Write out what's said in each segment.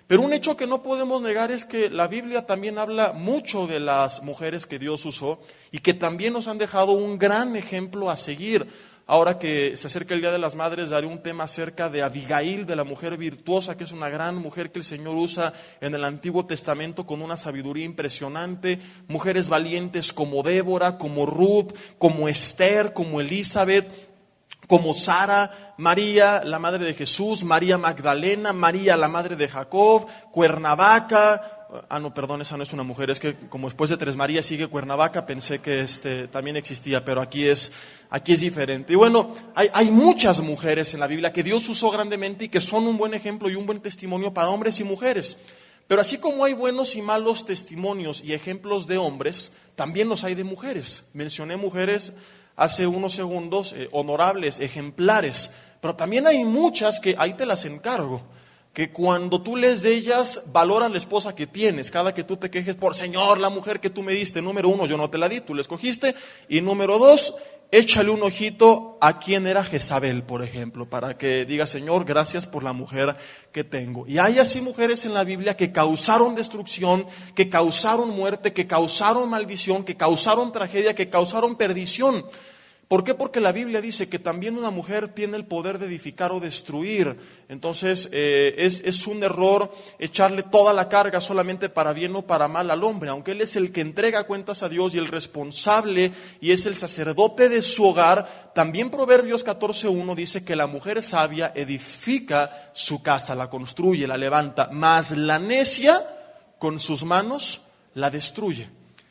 Pero un hecho que no podemos negar es que la Biblia también habla mucho de las mujeres que Dios usó y que también nos han dejado un gran ejemplo a seguir. Ahora que se acerca el Día de las Madres, daré un tema acerca de Abigail, de la mujer virtuosa, que es una gran mujer que el Señor usa en el Antiguo Testamento con una sabiduría impresionante. Mujeres valientes como Débora, como Ruth, como Esther, como Elizabeth, como Sara, María, la madre de Jesús, María Magdalena, María, la madre de Jacob, Cuernavaca. No, perdón, esa no es una mujer, es que como después de Tres Marías sigue Cuernavaca, pensé que también existía, pero aquí es diferente. Y bueno, hay muchas mujeres en la Biblia que Dios usó grandemente y que son un buen ejemplo y un buen testimonio para hombres y mujeres. Pero así como hay buenos y malos testimonios y ejemplos de hombres, también los hay de mujeres. Mencioné mujeres hace unos segundos, honorables, ejemplares, pero también hay muchas que ahí te las encargo, que cuando tú lees de ellas, valora la esposa que tienes. Cada que tú te quejes por, Señor, la mujer que tú me diste, número 1, yo no te la di, tú la escogiste, y número 2, échale un ojito a quién era Jezabel, por ejemplo, para que diga, Señor, gracias por la mujer que tengo. Y hay así mujeres en la Biblia que causaron destrucción, que causaron muerte, que causaron maldición, que causaron tragedia, que causaron perdición. ¿Por qué? Porque la Biblia dice que también una mujer tiene el poder de edificar o destruir. Entonces es un error echarle toda la carga solamente para bien o para mal al hombre, aunque él es el que entrega cuentas a Dios y el responsable y es el sacerdote de su hogar. También Proverbios 14:1 dice que la mujer sabia edifica su casa, la construye, la levanta, mas la necia con sus manos la destruye.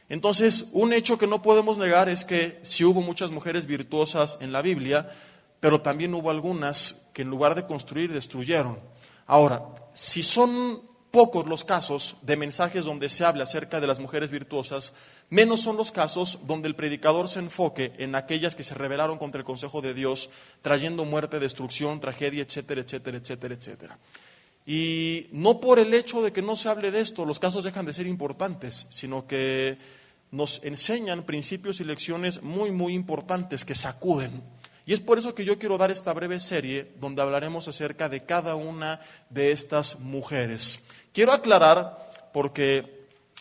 Entonces, un hecho que no podemos negar es que sí hubo muchas mujeres virtuosas en la Biblia, pero también hubo algunas que en lugar de construir, destruyeron. Ahora, si son pocos los casos de mensajes donde se habla acerca de las mujeres virtuosas, menos son los casos donde el predicador se enfoque en aquellas que se rebelaron contra el consejo de Dios, trayendo muerte, destrucción, tragedia, etcétera, etcétera, etcétera, etcétera. Y no por el hecho de que no se hable de esto, los casos dejan de ser importantes, sino que nos enseñan principios y lecciones muy, muy importantes que sacuden. Y es por eso que yo quiero dar esta breve serie donde hablaremos acerca de cada una de estas mujeres. Quiero aclarar, porque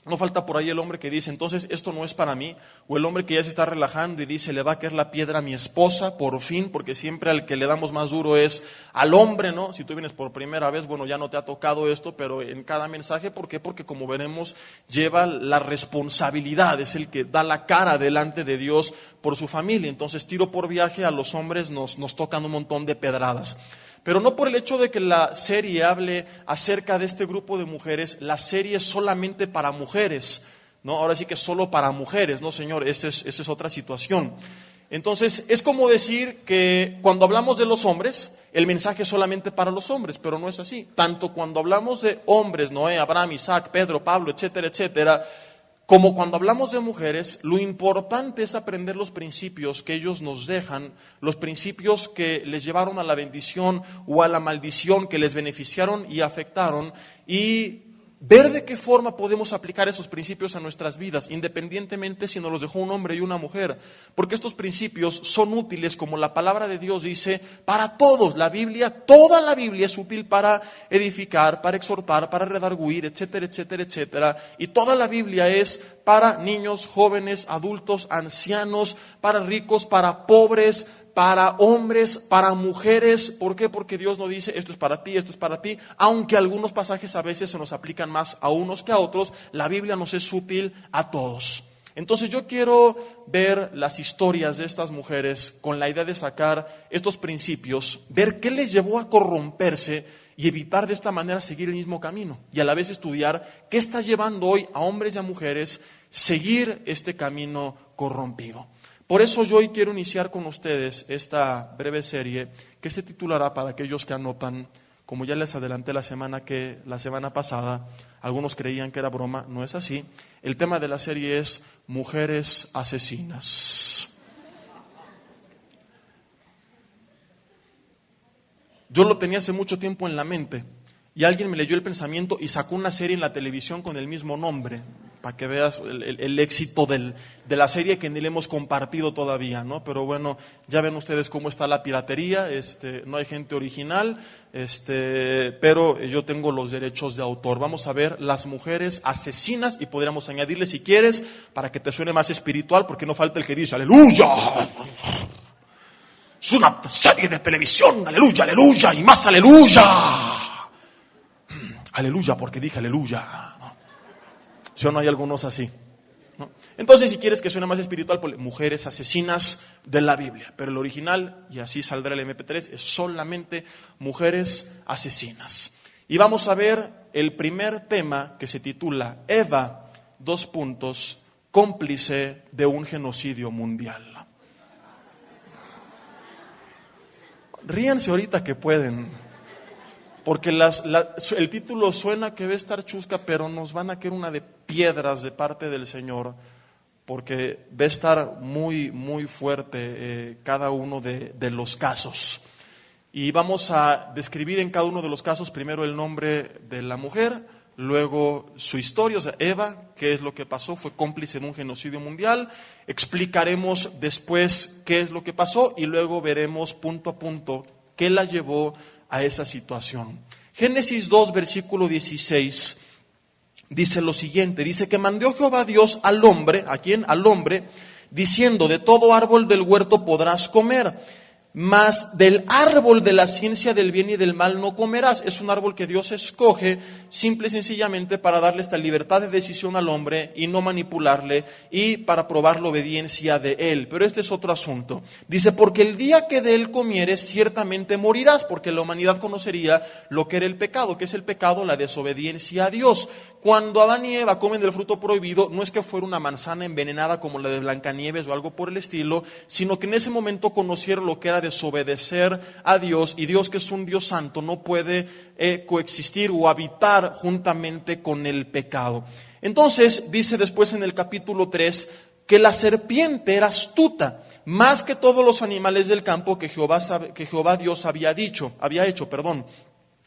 no falta por ahí el hombre que dice, entonces esto no es para mí, o el hombre que ya se está relajando y dice, le va a caer la piedra a mi esposa, por fin, porque siempre al que le damos más duro es al hombre, ¿no? Si tú vienes por primera vez, bueno, ya no te ha tocado esto, pero en cada mensaje, ¿por qué? Porque como veremos, lleva la responsabilidad, es el que da la cara delante de Dios por su familia. Entonces, tiro por viaje, a los hombres nos tocan un montón de pedradas. Pero no por el hecho de que la serie hable acerca de este grupo de mujeres, la serie es solamente para mujeres, ¿no? Ahora sí que solo para mujeres, no señor, esa es otra situación. Entonces, es como decir que cuando hablamos de los hombres, el mensaje es solamente para los hombres, pero no es así. Tanto cuando hablamos de hombres, Noé, Abraham, Isaac, Pedro, Pablo, etcétera, etcétera, como cuando hablamos de mujeres, lo importante es aprender los principios que ellos nos dejan, los principios que les llevaron a la bendición o a la maldición, que les beneficiaron y afectaron, y ver de qué forma podemos aplicar esos principios a nuestras vidas, independientemente si nos los dejó un hombre y una mujer, porque estos principios son útiles, como la palabra de Dios dice, para todos. La Biblia, toda la Biblia es útil para edificar, para exhortar, para redarguir, etcétera, etcétera, etcétera, y toda la Biblia es para niños, jóvenes, adultos, ancianos, para ricos, para pobres, para hombres, para mujeres. ¿Por qué? Porque Dios no dice esto es para ti, esto es para ti, aunque algunos pasajes a veces se nos aplican más a unos que a otros. La Biblia nos es útil a todos. Entonces yo quiero ver las historias de estas mujeres con la idea de sacar estos principios, ver qué les llevó a corromperse y evitar de esta manera seguir el mismo camino, y a la vez estudiar qué está llevando hoy a hombres y a mujeres seguir este camino corrompido. Por eso yo hoy quiero iniciar con ustedes esta breve serie que se titulará, para aquellos que anotan, como ya les adelanté la semana pasada, algunos creían que era broma, no es así. El tema de la serie es Mujeres Asesinas. Yo lo tenía hace mucho tiempo en la mente y alguien me leyó el pensamiento y sacó una serie en la televisión con el mismo nombre. para que veas el éxito de la serie que ni le hemos compartido todavía, ¿no? Pero bueno, ya ven ustedes cómo está la piratería, no hay gente original, pero yo tengo los derechos de autor. Vamos a ver las mujeres asesinas y podríamos añadirle, si quieres, para que te suene más espiritual, porque no falta el que dice, ¡aleluya! Es una serie de televisión, ¡aleluya, aleluya! Y más ¡aleluya! Aleluya, porque dije aleluya. ¿Sí o no hay algunos así? ¿No? Entonces, si quieres que suene más espiritual, pues, mujeres asesinas de la Biblia. Pero el original, y así saldrá el MP3, es solamente mujeres asesinas. Y vamos a ver el primer tema que se titula Eva, cómplice de un genocidio mundial. Ríanse ahorita que pueden. Porque el título suena que va a estar chusca, pero nos van a caer una de piedras de parte del Señor, porque va a estar muy, muy fuerte cada uno de los casos. Y vamos a describir en cada uno de los casos primero el nombre de la mujer, luego su historia, o sea, Eva, qué es lo que pasó, fue cómplice de un genocidio mundial. Explicaremos después qué es lo que pasó y luego veremos punto a punto qué la llevó a esa situación. Génesis 2, versículo 16, dice lo siguiente, dice que mandó Jehová Dios al hombre, ¿a quién? Al hombre, diciendo, de todo árbol del huerto podrás comer, mas del árbol de la ciencia del bien y del mal no comerás. Es un árbol que Dios escoge simple y sencillamente para darle esta libertad de decisión al hombre y no manipularle y para probar la obediencia de él. Pero este es otro asunto. Dice, porque el día que de él comieres ciertamente morirás, porque la humanidad conocería lo que era el pecado. ¿Qué es el pecado? La desobediencia a Dios. Cuando Adán y Eva comen del fruto prohibido, no es que fuera una manzana envenenada como la de Blancanieves o algo por el estilo, sino que en ese momento conocieron lo que era desobedecer a Dios, y Dios, que es un Dios santo, no puede coexistir o habitar juntamente con el pecado. Entonces dice después en el capítulo 3 que la serpiente era astuta más que todos los animales del campo que Jehová Dios había hecho,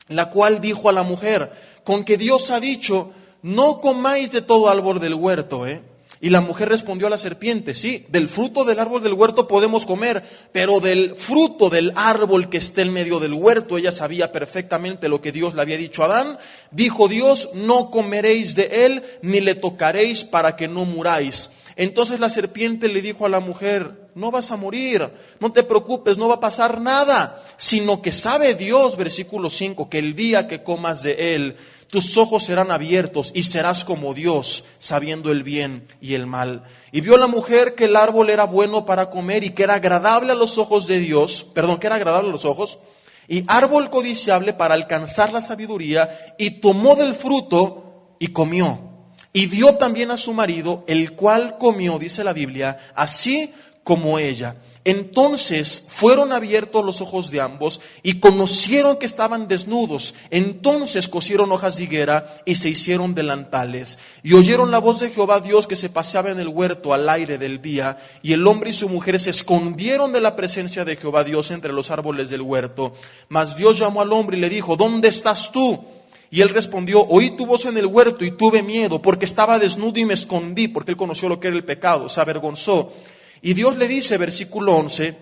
la cual dijo a la mujer, con que Dios ha dicho, no comáis de todo árbol del huerto, Y la mujer respondió a la serpiente, sí, del fruto del árbol del huerto podemos comer, pero del fruto del árbol que está en medio del huerto, ella sabía perfectamente lo que Dios le había dicho a Adán, dijo Dios, no comeréis de él, ni le tocaréis para que no muráis. Entonces la serpiente le dijo a la mujer, no vas a morir, no te preocupes, no va a pasar nada, sino que sabe Dios, versículo 5, que el día que comas de él, tus ojos serán abiertos y serás como Dios, sabiendo el bien y el mal. Y vio la mujer que el árbol era bueno para comer y que era agradable a los ojos de Dios, y árbol codiciable para alcanzar la sabiduría, y tomó del fruto y comió. Y dio también a su marido, el cual comió, dice la Biblia, así como ella. Entonces fueron abiertos los ojos de ambos y conocieron que estaban desnudos. Entonces cosieron hojas de higuera y se hicieron delantales. Y oyeron la voz de Jehová Dios que se paseaba en el huerto al aire del día. Y el hombre y su mujer se escondieron de la presencia de Jehová Dios entre los árboles del huerto. Mas Dios llamó al hombre y le dijo, ¿dónde estás tú? Y él respondió, oí tu voz en el huerto y tuve miedo, porque estaba desnudo y me escondí, porque él conoció lo que era el pecado, se avergonzó. Y Dios le dice, versículo 11,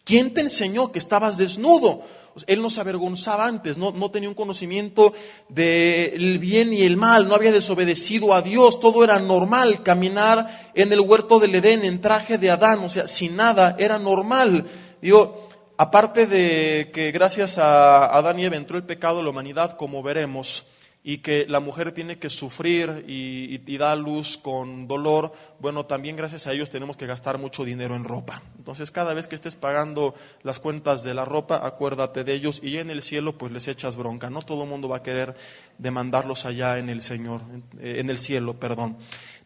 ¿quién te enseñó que estabas desnudo? Él no se avergonzaba antes, no tenía un conocimiento del bien y el mal, no había desobedecido a Dios, todo era normal, caminar en el huerto del Edén en traje de Adán, o sea, sin nada, era normal. Digo, aparte de que gracias a Adán y Eva entró el pecado en la humanidad, como veremos, y que la mujer tiene que sufrir y da luz con dolor, bueno, también gracias a ellos tenemos que gastar mucho dinero en ropa. Entonces, cada vez que estés pagando las cuentas de la ropa, acuérdate de ellos, y en el cielo pues les echas bronca. No todo el mundo va a querer demandarlos allá en el cielo.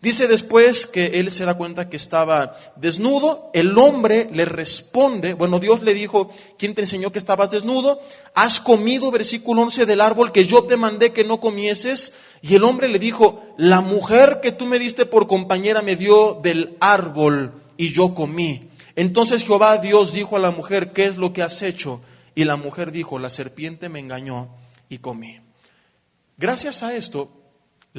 Dice después que él se da cuenta que estaba desnudo, el hombre le responde, Dios le dijo, ¿quién te enseñó que estabas desnudo? ¿Has comido, versículo 11, del árbol que yo te mandé que no comieses? Y el hombre le dijo, la mujer que tú me diste por compañera me dio del árbol y yo comí. Entonces Jehová Dios dijo a la mujer, ¿qué es lo que has hecho? Y la mujer dijo, la serpiente me engañó y comí. Gracias a esto,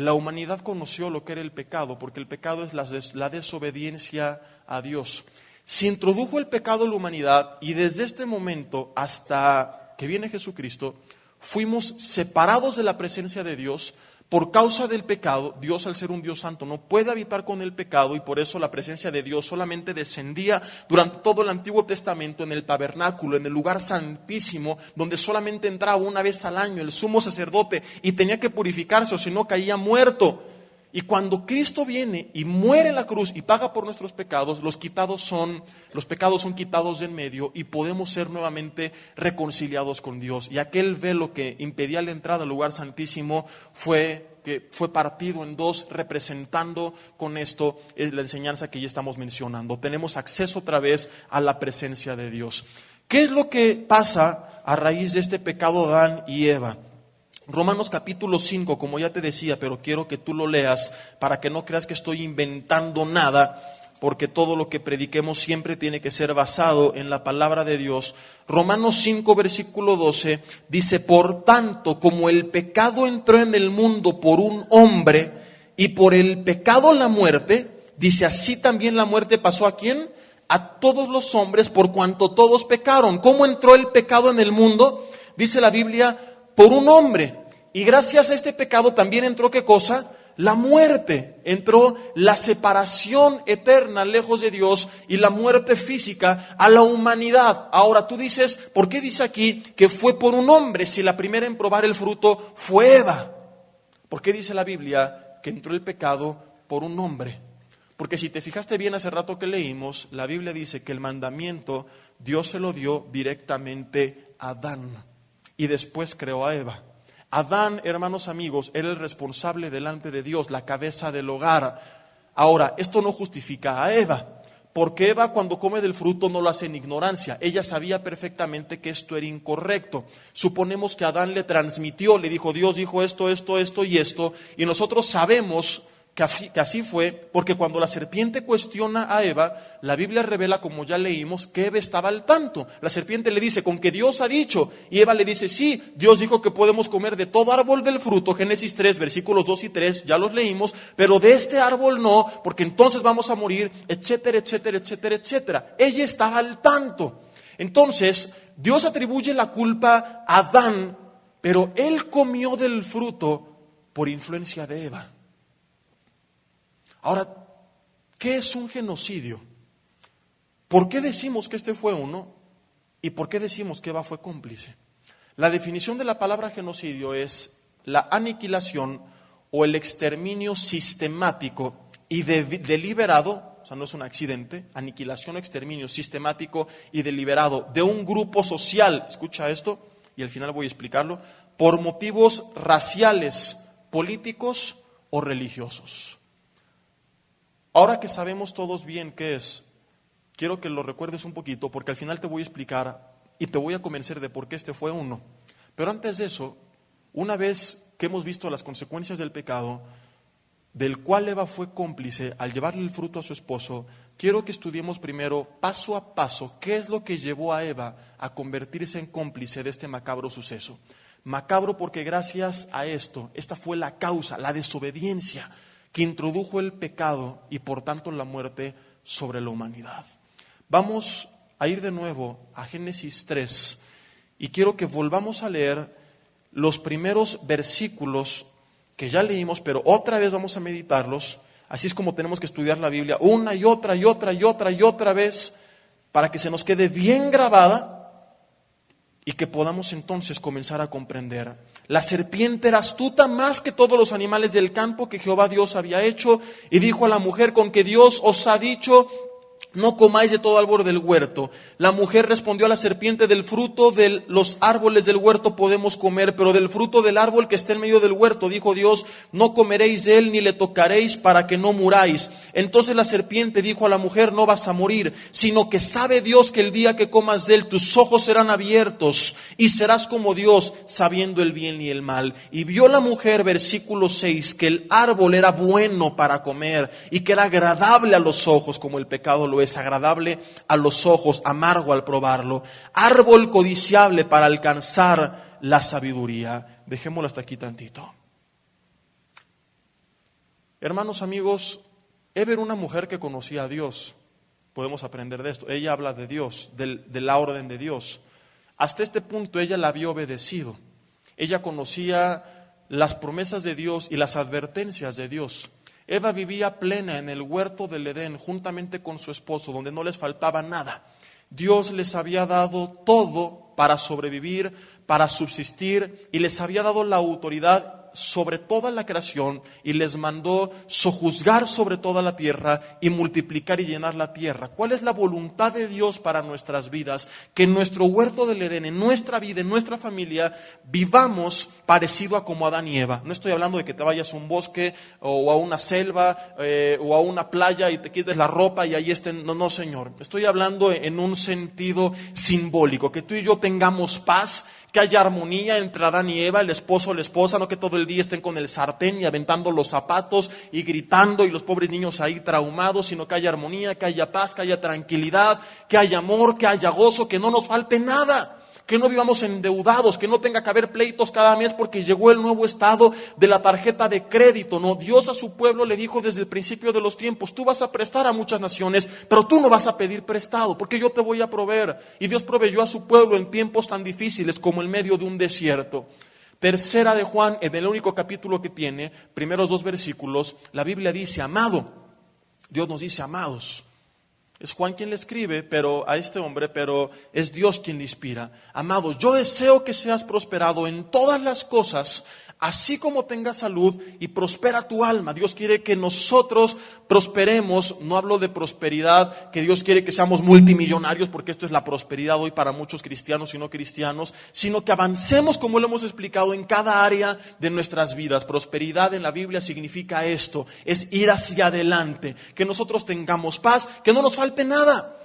la humanidad conoció lo que era el pecado, porque el pecado es la desobediencia a Dios. Se introdujo el pecado en la humanidad y desde este momento hasta que viene Jesucristo, fuimos separados de la presencia de Dios por causa del pecado. Dios, al ser un Dios santo, no puede habitar con el pecado y por eso la presencia de Dios solamente descendía durante todo el Antiguo Testamento en el tabernáculo, en el lugar santísimo, donde solamente entraba una vez al año el sumo sacerdote y tenía que purificarse o si no caía muerto. Y cuando Cristo viene y muere en la cruz y paga por nuestros pecados, los pecados son quitados de en medio y podemos ser nuevamente reconciliados con Dios. Y aquel velo que impedía la entrada al lugar santísimo fue partido en dos, representando con esto la enseñanza que ya estamos mencionando. Tenemos acceso otra vez a la presencia de Dios. ¿Qué es lo que pasa a raíz de este pecado de Adán y Eva? Romanos capítulo 5, como ya te decía, pero quiero que tú lo leas para que no creas que estoy inventando nada, porque todo lo que prediquemos siempre tiene que ser basado en la palabra de Dios. Romanos 5, versículo 12, dice: por tanto, como el pecado entró en el mundo por un hombre, y por el pecado la muerte, dice, así también la muerte pasó ¿a quién? A todos los hombres, por cuanto todos pecaron. ¿Cómo entró el pecado en el mundo? Dice la Biblia, por un hombre. Y gracias a este pecado también entró, ¿qué cosa? La muerte. Entró la separación eterna lejos de Dios y la muerte física a la humanidad. Ahora tú dices, ¿por qué dice aquí que fue por un hombre si la primera en probar el fruto fue Eva? ¿Por qué dice la Biblia que entró el pecado por un hombre? Porque si te fijaste bien hace rato que leímos, la Biblia dice que el mandamiento Dios se lo dio directamente a Adán y después creó a Eva. Adán, hermanos amigos, era el responsable delante de Dios, la cabeza del hogar. Ahora, esto no justifica a Eva, porque Eva cuando come del fruto no lo hace en ignorancia. Ella sabía perfectamente que esto era incorrecto. Suponemos que Adán le transmitió, le dijo, Dios dijo esto y esto, y nosotros sabemos que así fue, porque cuando la serpiente cuestiona a Eva, la Biblia revela, como ya leímos, que Eva estaba al tanto. La serpiente le dice, con que Dios ha dicho, y Eva le dice, sí, Dios dijo que podemos comer de todo árbol del fruto, Génesis 3, versículos 2 y 3, ya los leímos, pero de este árbol no, porque entonces vamos a morir, etcétera, etcétera, etcétera, etcétera. Ella estaba al tanto. Entonces, Dios atribuye la culpa a Adán, pero él comió del fruto por influencia de Eva. Ahora, ¿qué es un genocidio? ¿Por qué decimos que este fue uno? ¿Y por qué decimos que Eva fue cómplice? La definición de la palabra genocidio es la aniquilación o el exterminio sistemático y deliberado, o sea, no es un accidente, aniquilación o exterminio sistemático y deliberado de un grupo social, escucha esto, y al final voy a explicarlo, por motivos raciales, políticos o religiosos. Ahora que sabemos todos bien qué es, quiero que lo recuerdes un poquito porque al final te voy a explicar y te voy a convencer de por qué este fue uno. Pero antes de eso, una vez que hemos visto las consecuencias del pecado, del cual Eva fue cómplice al llevarle el fruto a su esposo, quiero que estudiemos primero, paso a paso, qué es lo que llevó a Eva a convertirse en cómplice de este macabro suceso. Macabro porque gracias a esto, esta fue la causa, la desobediencia que introdujo el pecado y por tanto la muerte sobre la humanidad. Vamos a ir de nuevo a Génesis 3 y quiero que volvamos a leer los primeros versículos que ya leímos, pero otra vez vamos a meditarlos. Así es como tenemos que estudiar la Biblia una y otra vez para que se nos quede bien grabada y que podamos entonces comenzar a comprender. La serpiente era astuta más que todos los animales del campo que Jehová Dios había hecho, y dijo a la mujer, con que Dios os ha dicho, no comáis de todo árbol del huerto. La mujer respondió a la serpiente, del fruto de los árboles del huerto podemos comer, pero del fruto del árbol que está en medio del huerto, dijo Dios, no comeréis de él ni le tocaréis para que no muráis. Entonces la serpiente dijo a la mujer, no vas a morir, sino que sabe Dios que el día que comas de él tus ojos serán abiertos y serás como Dios, sabiendo el bien y el mal. Y vio la mujer, versículo 6, que el árbol era bueno para comer y que era agradable a los ojos, como el pecado lo es agradable a los ojos, amargo al probarlo, árbol codiciable para alcanzar la sabiduría. Dejémoslo hasta aquí tantito. Hermanos, amigos, Eva era una mujer que conocía a Dios. Podemos aprender de esto. Ella habla de Dios, de la orden de Dios. Hasta este punto ella la había obedecido. Ella conocía las promesas de Dios y las advertencias de Dios. Eva vivía plena en el huerto del Edén juntamente con su esposo, donde no les faltaba nada. Dios les había dado todo para sobrevivir, para subsistir, y les había dado la autoridad sobre toda la creación y les mandó sojuzgar sobre toda la tierra y multiplicar y llenar la tierra. ¿Cuál es la voluntad de Dios para nuestras vidas? Que en nuestro huerto del Edén, en nuestra vida, en nuestra familia, vivamos parecido a como Adán y Eva. No estoy hablando de que te vayas a un bosque o a una selva o a una playa y te quites la ropa y ahí estén. No, no, Señor. Estoy hablando en un sentido simbólico, que tú y yo tengamos paz, que haya armonía entre Adán y Eva, el esposo o la esposa, no que todo el día estén con el sartén y aventando los zapatos y gritando y los pobres niños ahí traumados, sino que haya armonía, que haya paz, que haya tranquilidad, que haya amor, que haya gozo, que no nos falte nada, que no vivamos endeudados, que no tenga que haber pleitos cada mes porque llegó el nuevo estado de la tarjeta de crédito. No, Dios a su pueblo le dijo desde el principio de los tiempos: tú vas a prestar a muchas naciones, pero tú no vas a pedir prestado, porque yo te voy a proveer. Y Dios proveyó a su pueblo en tiempos tan difíciles como en medio de un desierto. Tercera de Juan, en el único capítulo que tiene, primeros 2 versículos, la Biblia dice: amado. Dios nos dice amados. Es Juan quien le escribe a este hombre, pero es Dios quien le inspira. Amado, yo deseo que seas prosperado en todas las cosas, así como tengas salud y prospera tu alma. Dios quiere que nosotros prosperemos. No hablo de prosperidad, que Dios quiere que seamos multimillonarios, porque esto es la prosperidad hoy para muchos cristianos y no cristianos, sino que avancemos, como lo hemos explicado, en cada área de nuestras vidas. Prosperidad en la Biblia significa esto, es ir hacia adelante, que nosotros tengamos paz, que no nos falte nada,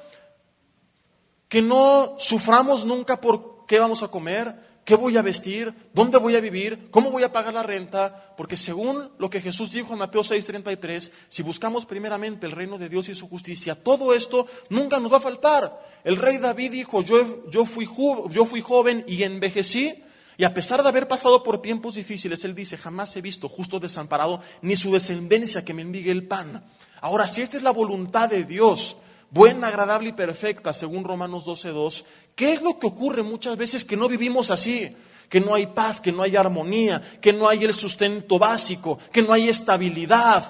que no suframos nunca por qué vamos a comer, ¿qué voy a vestir? ¿Dónde voy a vivir? ¿Cómo voy a pagar la renta? Porque según lo que Jesús dijo en Mateo 6:33, si buscamos primeramente el reino de Dios y su justicia, todo esto nunca nos va a faltar. El rey David dijo: yo fui joven y envejecí, y a pesar de haber pasado por tiempos difíciles, él dice: jamás he visto justo desamparado, ni su descendencia que mendigue el pan. Ahora, si esta es la voluntad de Dios, buena, agradable y perfecta, según Romanos 12:2, ¿qué es lo que ocurre muchas veces? Que no vivimos así, que no hay paz, que no hay armonía, que no hay el sustento básico, que no hay estabilidad.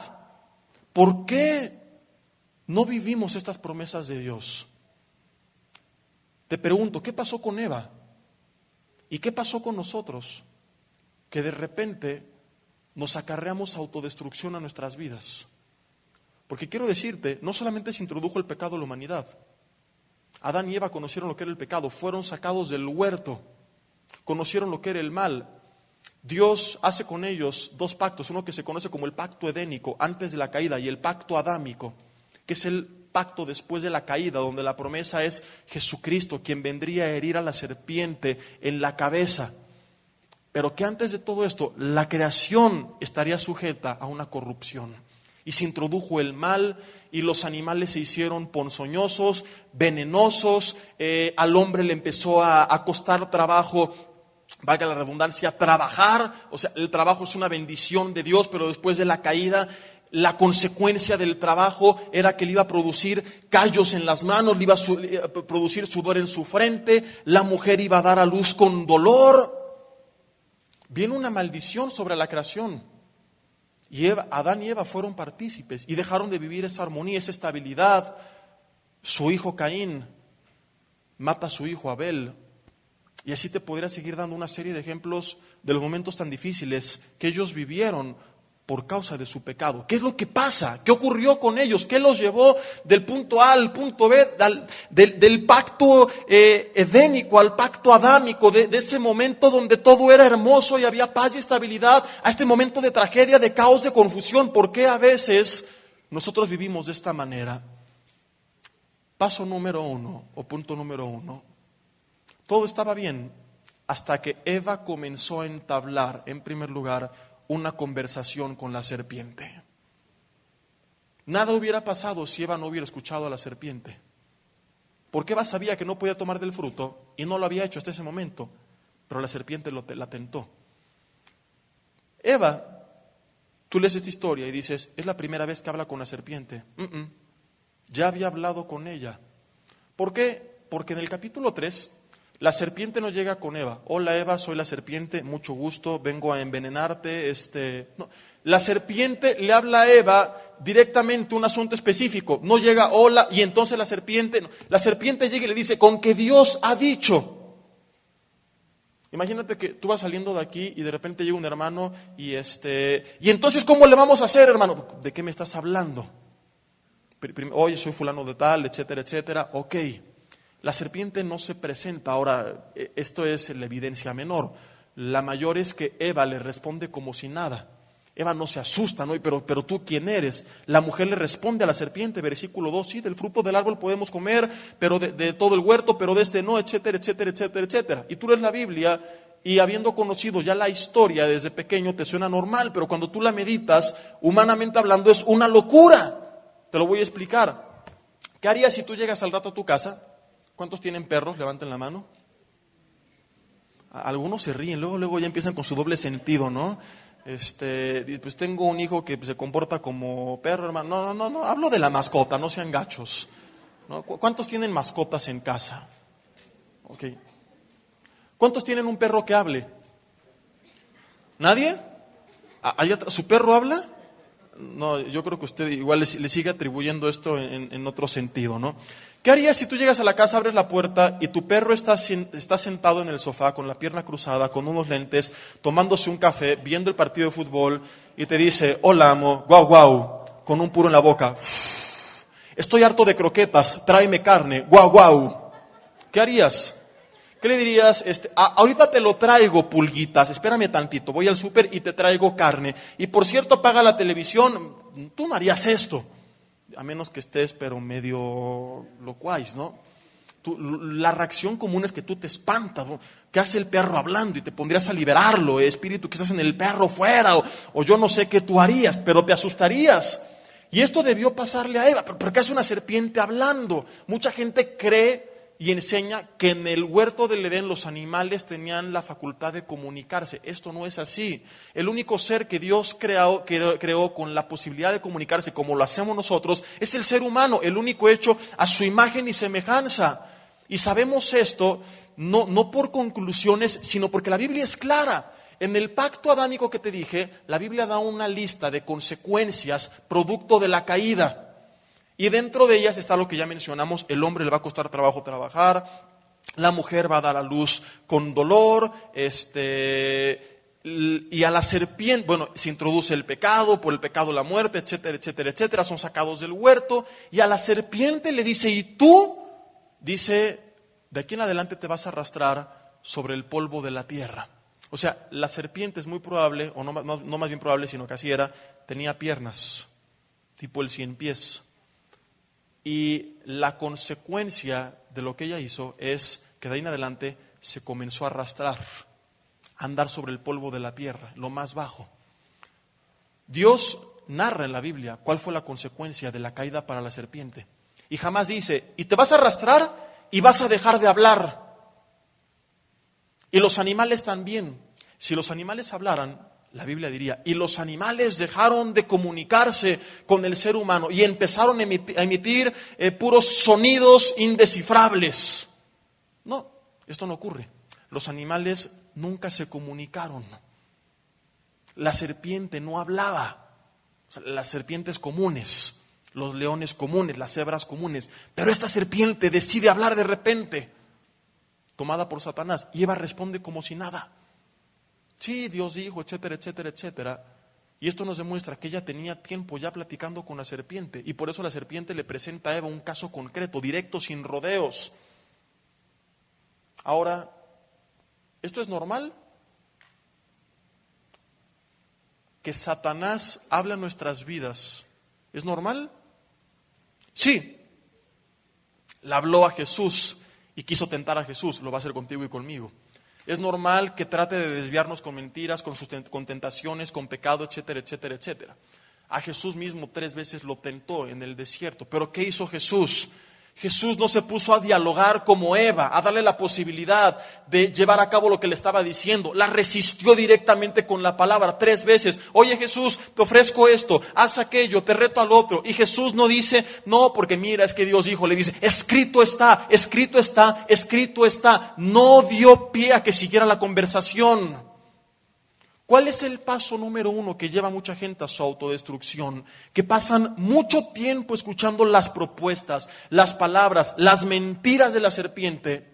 ¿Por qué no vivimos estas promesas de Dios? Te pregunto, ¿qué pasó con Eva? ¿Y qué pasó con nosotros? Que de repente nos acarreamos autodestrucción a nuestras vidas. Porque quiero decirte, no solamente se introdujo el pecado a la humanidad. Adán y Eva conocieron lo que era el pecado, fueron sacados del huerto, conocieron lo que era el mal. Dios hace con ellos 2 pactos, uno que se conoce como el pacto edénico antes de la caída y el pacto adámico, que es el pacto después de la caída, donde la promesa es Jesucristo, quien vendría a herir a la serpiente en la cabeza. Pero que antes de todo esto, la creación estaría sujeta a una corrupción. Y se introdujo el mal y los animales se hicieron ponzoñosos, venenosos. Al hombre le empezó a costar trabajo, valga la redundancia, trabajar. O sea, el trabajo es una bendición de Dios, pero después de la caída, la consecuencia del trabajo era que le iba a producir callos en las manos, le iba a producir sudor en su frente, la mujer iba a dar a luz con dolor. Viene una maldición sobre la creación. Y Adán y Eva fueron partícipes y dejaron de vivir esa armonía, esa estabilidad. Su hijo Caín mata a su hijo Abel. Y así te podría seguir dando una serie de ejemplos de los momentos tan difíciles que ellos vivieron por causa de su pecado. ¿Qué es lo que pasa? ¿Qué ocurrió con ellos? ¿Qué los llevó del punto A al punto B, del pacto edénico al pacto adámico, de ese momento donde todo era hermoso y había paz y estabilidad, a este momento de tragedia, de caos, de confusión? ¿Por qué a veces nosotros vivimos de esta manera? Paso número 1 o punto número 1. Todo estaba bien hasta que Eva comenzó a entablar, en primer lugar, una conversación con la serpiente. Nada hubiera pasado si Eva no hubiera escuchado a la serpiente. Porque Eva sabía que no podía tomar del fruto y no lo había hecho hasta ese momento, pero la serpiente la tentó. Eva Tú lees esta historia y dices, es la primera vez que habla con la serpiente. Ya había hablado con ella. ¿Por qué? Porque en el capítulo 3, la serpiente no llega con Eva. Hola Eva, soy la serpiente, mucho gusto, vengo a envenenarte. No. La serpiente le habla a Eva directamente un asunto específico. No llega hola y entonces la serpiente llega y le dice, con que Dios ha dicho. Imagínate que tú vas saliendo de aquí y de repente llega un hermano y entonces ¿cómo le vamos a hacer, hermano? ¿De qué me estás hablando? Oye, soy fulano de tal, etcétera, etcétera. Ok, la serpiente no se presenta. Ahora, esto es la evidencia menor. La mayor es que Eva le responde como si nada. Eva no se asusta, ¿no? Pero tú, ¿quién eres? La mujer le responde a la serpiente, versículo 2, sí, del fruto del árbol podemos comer, pero de todo el huerto, pero de este no, etcétera, etcétera, etcétera, etcétera. Y tú lees la Biblia y habiendo conocido ya la historia desde pequeño te suena normal, pero cuando tú la meditas, humanamente hablando, es una locura. Te lo voy a explicar. ¿Qué harías si tú llegas al rato a tu casa? ¿Cuántos tienen perros? Levanten la mano. Algunos se ríen, luego ya empiezan con su doble sentido, ¿no? Pues tengo un hijo que se comporta como perro, hermano. No, hablo de la mascota, no sean gachos, ¿no? ¿Cuántos tienen mascotas en casa? Okay. ¿Cuántos tienen un perro que hable? ¿Nadie? ¿Su perro habla? No, yo creo que usted igual le sigue atribuyendo esto en otro sentido, ¿no? ¿Qué harías si tú llegas a la casa, abres la puerta y tu perro está sentado en el sofá con la pierna cruzada, con unos lentes, tomándose un café, viendo el partido de fútbol y te dice, hola amo, guau guau, con un puro en la boca, estoy harto de croquetas, tráeme carne, guau guau? ¿Qué harías? ¿Qué le dirías? Ahorita te lo traigo, pulguitas, espérame tantito, voy al súper y te traigo carne. Y por cierto, apaga la televisión, tú no harías esto, a menos que estés pero medio locuaz, ¿no? La reacción común es que tú te espantas, ¿no? ¿Qué hace el perro hablando? Y te pondrías a liberarlo, espíritu que estás en el perro fuera, o yo no sé qué tú harías, pero te asustarías. Y esto debió pasarle a Eva, pero ¿qué hace una serpiente hablando? Mucha gente cree y enseña que en el huerto del Edén los animales tenían la facultad de comunicarse. Esto no es así. El único ser que Dios creó con la posibilidad de comunicarse como lo hacemos nosotros es el ser humano, el único hecho a su imagen y semejanza. Y sabemos esto no por conclusiones, sino porque la Biblia es clara. En el pacto adámico que te dije, la Biblia da una lista de consecuencias producto de la caída. Y dentro de ellas está lo que ya mencionamos, el hombre le va a costar trabajo trabajar, la mujer va a dar a luz con dolor, y a la serpiente, bueno, se introduce el pecado, por el pecado la muerte, etcétera, etcétera, etcétera, son sacados del huerto, y a la serpiente le dice, y tú, dice, de aquí en adelante te vas a arrastrar sobre el polvo de la tierra. O sea, la serpiente es muy probable, o no más bien probable, sino que así era, tenía piernas, tipo el 100 pies. Y la consecuencia de lo que ella hizo es que de ahí en adelante se comenzó a arrastrar, a andar sobre el polvo de la tierra, lo más bajo. Dios narra en la Biblia cuál fue la consecuencia de la caída para la serpiente. Y jamás dice, y te vas a arrastrar y vas a dejar de hablar. Y los animales también. Si los animales hablaran, la Biblia diría, y los animales dejaron de comunicarse con el ser humano y empezaron a emitir puros sonidos indescifrables. No, esto no ocurre. Los animales nunca se comunicaron. La serpiente no hablaba. O sea, las serpientes comunes, los leones comunes, las cebras comunes. Pero esta serpiente decide hablar de repente, tomada por Satanás. Y Eva responde como si nada. Sí, Dios dijo, etcétera, etcétera, etcétera. Y esto nos demuestra que ella tenía tiempo ya platicando con la serpiente. Y por eso la serpiente le presenta a Eva un caso concreto, directo, sin rodeos. Ahora, ¿esto es normal? Que Satanás habla en nuestras vidas, ¿es normal? Sí. Le habló a Jesús y quiso tentar a Jesús, lo va a hacer contigo y conmigo. Es normal que trate de desviarnos con mentiras, con tentaciones, con pecado, etcétera, etcétera, etcétera. A Jesús mismo 3 veces lo tentó en el desierto. ¿Pero qué hizo Jesús? Jesús no se puso a dialogar como Eva, a darle la posibilidad de llevar a cabo lo que le estaba diciendo. La resistió directamente con la palabra 3 veces. Oye Jesús, te ofrezco esto, haz aquello, te reto al otro. Y Jesús no dice, no, porque mira, es que Dios dijo, le dice, escrito está, escrito está, escrito está. No dio pie a que siguiera la conversación. ¿Cuál es el paso número 1 que lleva a mucha gente a su autodestrucción? Que pasan mucho tiempo escuchando las propuestas, las palabras, las mentiras de la serpiente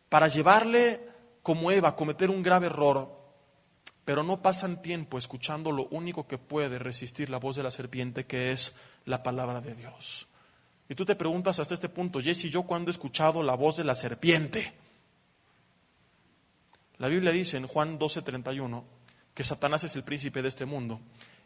para llevarle, como Eva, a cometer un grave error, pero no pasan tiempo escuchando lo único que puede resistir la voz de la serpiente, que es la palabra de Dios. Y tú te preguntas hasta este punto, Jesse, ¿yo cuándo he escuchado la voz de la serpiente? La Biblia dice en Juan 12:31 que Satanás es el príncipe de este mundo.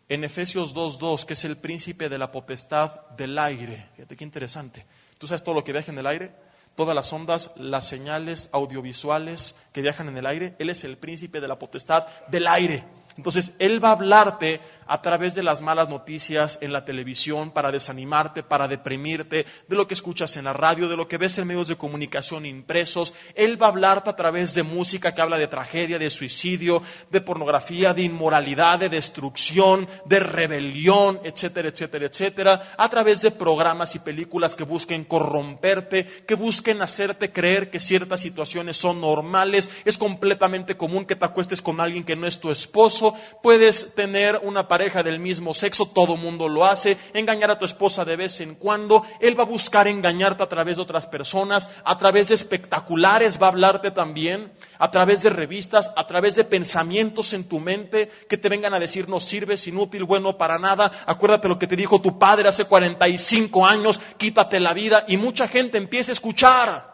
En Efesios 2:2 que es el príncipe de la potestad del aire. Fíjate qué interesante. ¿Tú sabes todo lo que viaja en el aire? Todas las ondas, las señales audiovisuales que viajan en el aire. Él es el príncipe de la potestad del aire. Entonces, Él va a hablarte a través de las malas noticias en la televisión para desanimarte, para deprimirte, de lo que escuchas en la radio, de lo que ves en medios de comunicación impresos. Él va a hablarte a través de música que habla de tragedia, de suicidio, de pornografía, de inmoralidad, de destrucción, de rebelión, etcétera, etcétera, etcétera. A través de programas y películas que busquen corromperte, que busquen hacerte creer que ciertas situaciones son normales. Es completamente común que te acuestes con alguien que no es tu esposo. Puedes tener una pareja del mismo sexo, todo mundo lo hace, engañar a tu esposa de vez en cuando. Él va a buscar engañarte a través de otras personas, a través de espectaculares va a hablarte también, a través de revistas, a través de pensamientos en tu mente que te vengan a decir no sirves, inútil, bueno para nada. Acuérdate lo que te dijo tu padre hace 45 años, quítate la vida. Y mucha gente empieza a escuchar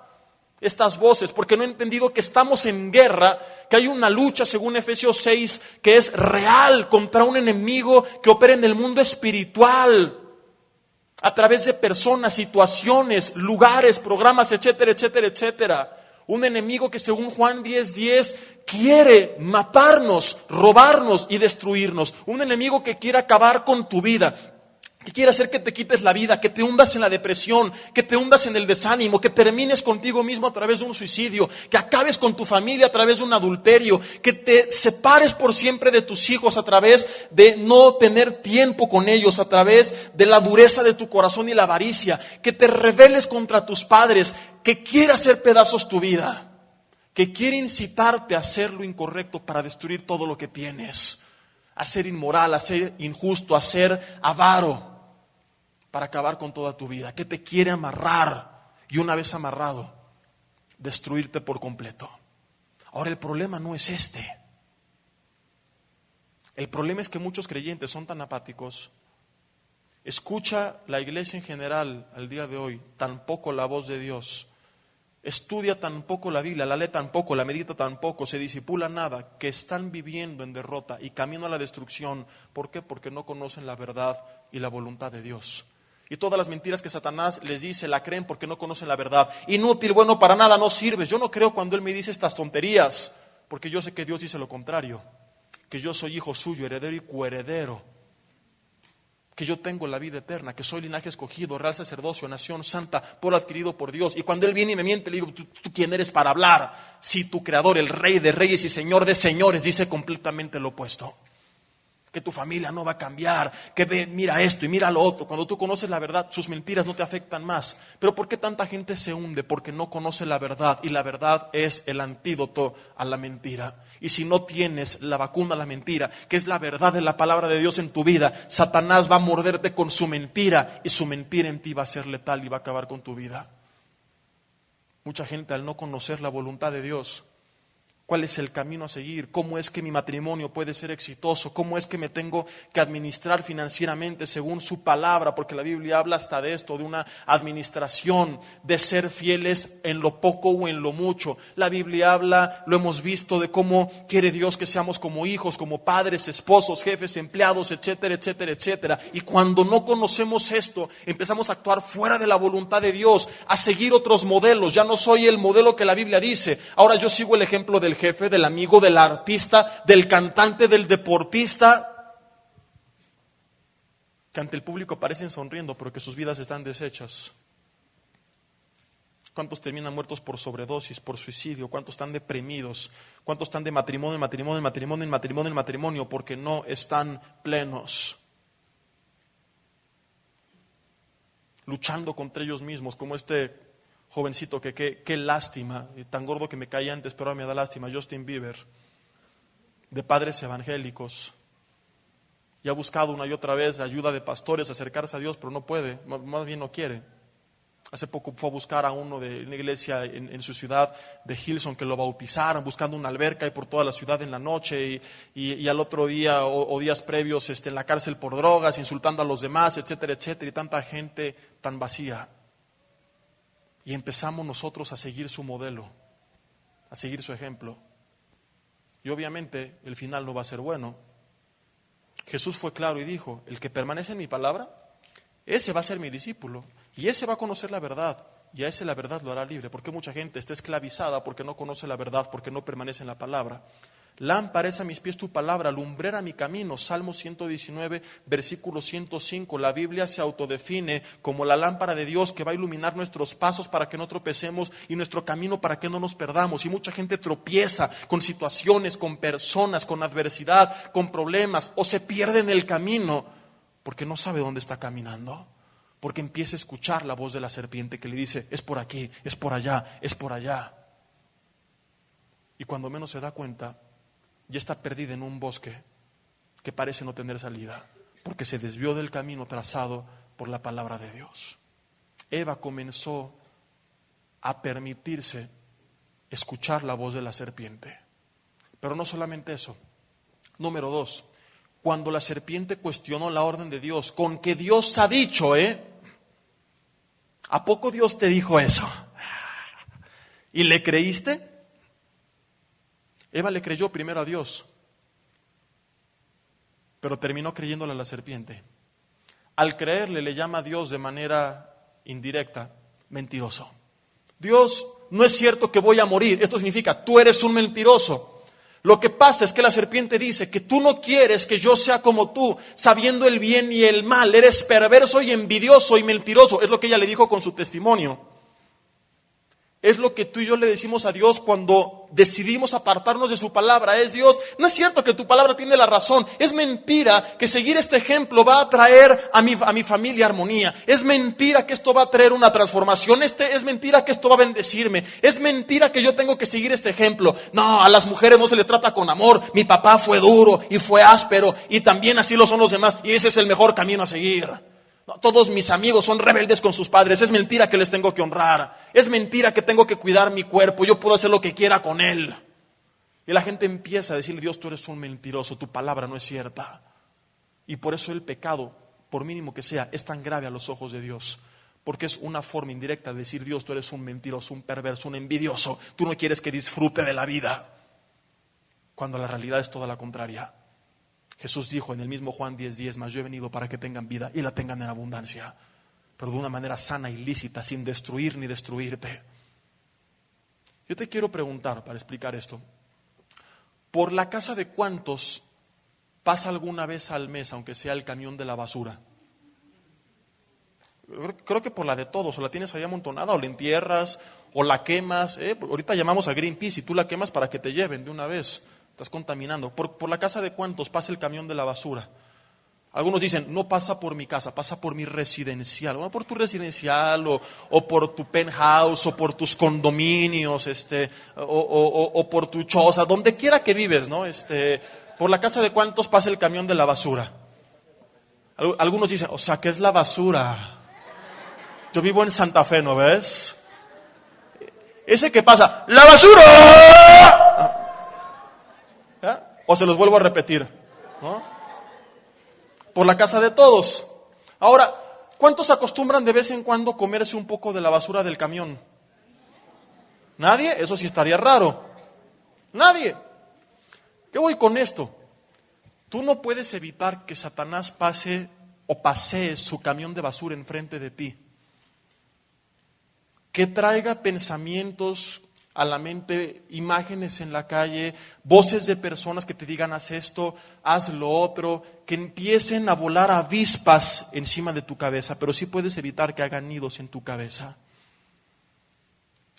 estas voces, porque no he entendido que estamos en guerra, que hay una lucha, según Efesios 6, que es real contra un enemigo que opera en el mundo espiritual, a través de personas, situaciones, lugares, programas, etcétera, etcétera, etcétera. Un enemigo que según Juan 10:10 quiere matarnos, robarnos y destruirnos. Un enemigo que quiere acabar con tu vida, que quiere hacer que te quites la vida, que te hundas en la depresión, que te hundas en el desánimo, que termines contigo mismo a través de un suicidio, que acabes con tu familia a través de un adulterio, que te separes por siempre de tus hijos a través de no tener tiempo con ellos, a través de la dureza de tu corazón y la avaricia, que te rebeles contra tus padres, que quiere hacer pedazos tu vida, que quiere incitarte a hacer lo incorrecto para destruir todo lo que tienes, a ser inmoral, a ser injusto, a ser avaro, para acabar con toda tu vida, que te quiere amarrar y una vez amarrado, destruirte por completo. Ahora el problema no es este. El problema es que muchos creyentes son tan apáticos. Escucha la iglesia en general al día de hoy tan poco la voz de Dios. Estudia tan poco la Biblia, la lee tan poco, la medita tan poco, se disipula nada, que están viviendo en derrota y camino a la destrucción. ¿Por qué? Porque no conocen la verdad y la voluntad de Dios. Y todas las mentiras que Satanás les dice la creen porque no conocen la verdad. Inútil, bueno para nada, no sirves. Yo no creo cuando él me dice estas tonterías, porque yo sé que Dios dice lo contrario, que yo soy hijo suyo, heredero y coheredero, que yo tengo la vida eterna, que soy linaje escogido, real sacerdocio, nación santa, pueblo adquirido por Dios. Y cuando él viene y me miente, le digo, ¿tú quién eres para hablar? Si tu creador, el rey de reyes y señor de señores, dice completamente lo opuesto. Que tu familia no va a cambiar, que ve, mira esto y mira lo otro. Cuando tú conoces la verdad, sus mentiras no te afectan más. Pero ¿por qué tanta gente se hunde? Porque no conoce la verdad, y la verdad es el antídoto a la mentira. Y si no tienes la vacuna a la mentira, que es la verdad de la palabra de Dios en tu vida, Satanás va a morderte con su mentira, y su mentira en ti va a ser letal y va a acabar con tu vida. Mucha gente, al no conocer la voluntad de Dios, ¿cuál es el camino a seguir? ¿Cómo es que mi matrimonio puede ser exitoso? ¿Cómo es que me tengo que administrar financieramente según su palabra? Porque la Biblia habla hasta de esto, de una administración, de ser fieles en lo poco o en lo mucho. La Biblia habla, lo hemos visto, de cómo quiere Dios que seamos como hijos, como padres, esposos, jefes, empleados, etcétera, etcétera, etcétera. Y cuando no conocemos esto, empezamos a actuar fuera de la voluntad de Dios, a seguir otros modelos. Ya no soy el modelo que la Biblia dice. Ahora yo sigo el ejemplo del jefe, del amigo, del artista, del cantante, del deportista, que ante el público parecen sonriendo, pero que sus vidas están deshechas. ¿Cuántos terminan muertos por sobredosis, por suicidio? ¿Cuántos están deprimidos? ¿Cuántos están de matrimonio en matrimonio, en matrimonio, en matrimonio, en matrimonio? Porque no están plenos. Luchando contra ellos mismos, como este jovencito que qué lástima, tan gordo que me caía antes, pero ahora me da lástima, Justin Bieber, de padres evangélicos. Y ha buscado una y otra vez ayuda de pastores, acercarse a Dios, pero no puede, más bien no quiere. Hace poco fue a buscar a uno de una iglesia en su ciudad de Hillsong que lo bautizaran, buscando una alberca y por toda la ciudad en la noche y al otro día o días previos en la cárcel por drogas, insultando a los demás, etcétera, etcétera, y tanta gente tan vacía. Y empezamos nosotros a seguir su modelo, a seguir su ejemplo. Y obviamente el final no va a ser bueno. Jesús fue claro y dijo, el que permanece en mi palabra, ese va a ser mi discípulo. Y ese va a conocer la verdad, y a ese la verdad lo hará libre, porque mucha gente está esclavizada porque no conoce la verdad, porque no permanece en la palabra. Lámpara es a mis pies tu palabra, lumbrera mi camino. Salmo 119, versículo 105. La Biblia se autodefine como la lámpara de Dios que va a iluminar nuestros pasos para que no tropecemos y nuestro camino para que no nos perdamos. Y mucha gente tropieza con situaciones, con personas, con adversidad, con problemas, o se pierde en el camino porque no sabe dónde está caminando. Porque empieza a escuchar la voz de la serpiente que le dice, es por aquí, es por allá, es por allá. Y cuando menos se da cuenta, ya está perdida en un bosque que parece no tener salida, porque se desvió del camino trazado por la palabra de Dios. Eva comenzó a permitirse escuchar la voz de la serpiente. Pero no solamente eso. Número 2, cuando la serpiente cuestionó la orden de Dios, con que Dios ha dicho, ¿a poco Dios te dijo eso? ¿Y le creíste? Eva le creyó primero a Dios, pero terminó creyéndole a la serpiente. Al creerle le llama a Dios de manera indirecta, mentiroso. Dios, no es cierto que voy a morir. Esto significa, tú eres un mentiroso. Lo que pasa es que la serpiente dice que tú no quieres que yo sea como tú, sabiendo el bien y el mal. Eres perverso y envidioso y mentiroso. Es lo que ella le dijo con su testimonio. Es lo que tú y yo le decimos a Dios cuando decidimos apartarnos de su palabra. Es Dios, no es cierto que tu palabra tiene la razón. Es mentira que seguir este ejemplo va a traer a mi familia armonía. Es mentira que esto va a traer una transformación. Es mentira que esto va a bendecirme. Es mentira que yo tengo que seguir este ejemplo. No, a las mujeres no se les trata con amor. Mi papá fue duro y fue áspero y también así lo son los demás. Y ese es el mejor camino a seguir. No, todos mis amigos son rebeldes con sus padres. Es mentira que les tengo que honrar. Es mentira que tengo que cuidar mi cuerpo. Yo puedo hacer lo que quiera con él. Y la gente empieza a decirle, Dios, tú eres un mentiroso, tu palabra no es cierta. Y por eso el pecado, por mínimo que sea, es tan grave a los ojos de Dios. Porque es una forma indirecta de decir, Dios, tú eres un mentiroso, un perverso, un envidioso. Tú no quieres que disfrute de la vida. Cuando la realidad es toda la contraria. Jesús dijo en el mismo Juan 10:10, mas yo he venido para que tengan vida y la tengan en abundancia, pero de una manera sana y lícita, sin destruir ni destruirte. Yo te quiero preguntar, para explicar esto, ¿por la casa de cuántos pasa alguna vez al mes, aunque sea el camión de la basura? Creo que por la de todos, o la tienes ahí amontonada, o la entierras, o la quemas. Ahorita llamamos a Greenpeace y tú la quemas para que te lleven de una vez. Estás contaminando. ¿Por la casa de cuántos pasa el camión de la basura? Algunos dicen, no pasa por mi casa, pasa por mi residencial. O por tu residencial, o por tu penthouse, o por tus condominios, o por tu choza, donde quiera que vives, ¿no? Por la casa de cuántos pasa el camión de la basura. Algunos dicen, o sea, ¿qué es la basura? Yo vivo en Santa Fe, ¿no ves? Ese que pasa, ¡la basura! O se los vuelvo a repetir, ¿no? Por la casa de todos. Ahora, ¿cuántos acostumbran de vez en cuando comerse un poco de la basura del camión? ¿Nadie? Eso sí estaría raro. Nadie. ¿Qué voy con esto? Tú no puedes evitar que Satanás pase o pasee su camión de basura enfrente de ti. Que traiga pensamientos a la mente, imágenes en la calle, voces de personas que te digan haz esto, haz lo otro, que empiecen a volar avispas encima de tu cabeza, pero sí puedes evitar que hagan nidos en tu cabeza.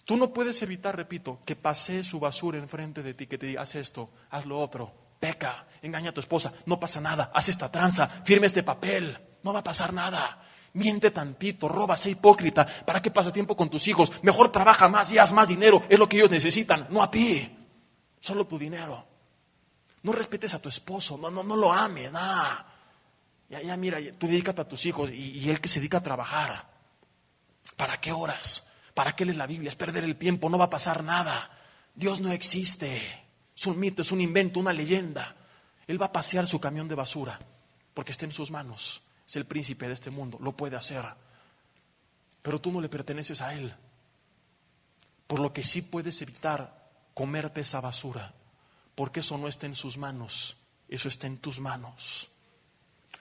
Tú no puedes evitar, repito, que pase su basura enfrente de ti, que te diga, haz esto, haz lo otro, peca, engaña a tu esposa, no pasa nada, haz esta tranza, firme este papel, no va a pasar nada. Miente tantito, roba, sé hipócrita. ¿Para qué pasas tiempo con tus hijos? Mejor trabaja más y haz más dinero, es lo que ellos necesitan, no a ti, solo tu dinero. No respetes a tu esposo, no lo ames, nada. Ya mira, tú dedícate a tus hijos y él que se dedica a trabajar. ¿Para qué oras? ¿Para qué lees la Biblia? Es perder el tiempo, no va a pasar nada. Dios no existe. Es un mito, es un invento, una leyenda. Él va a pasear su camión de basura porque está en sus manos. Es el príncipe de este mundo, lo puede hacer. Pero tú no le perteneces a él. Por lo que sí puedes evitar comerte esa basura, porque eso no está en sus manos, eso está en tus manos.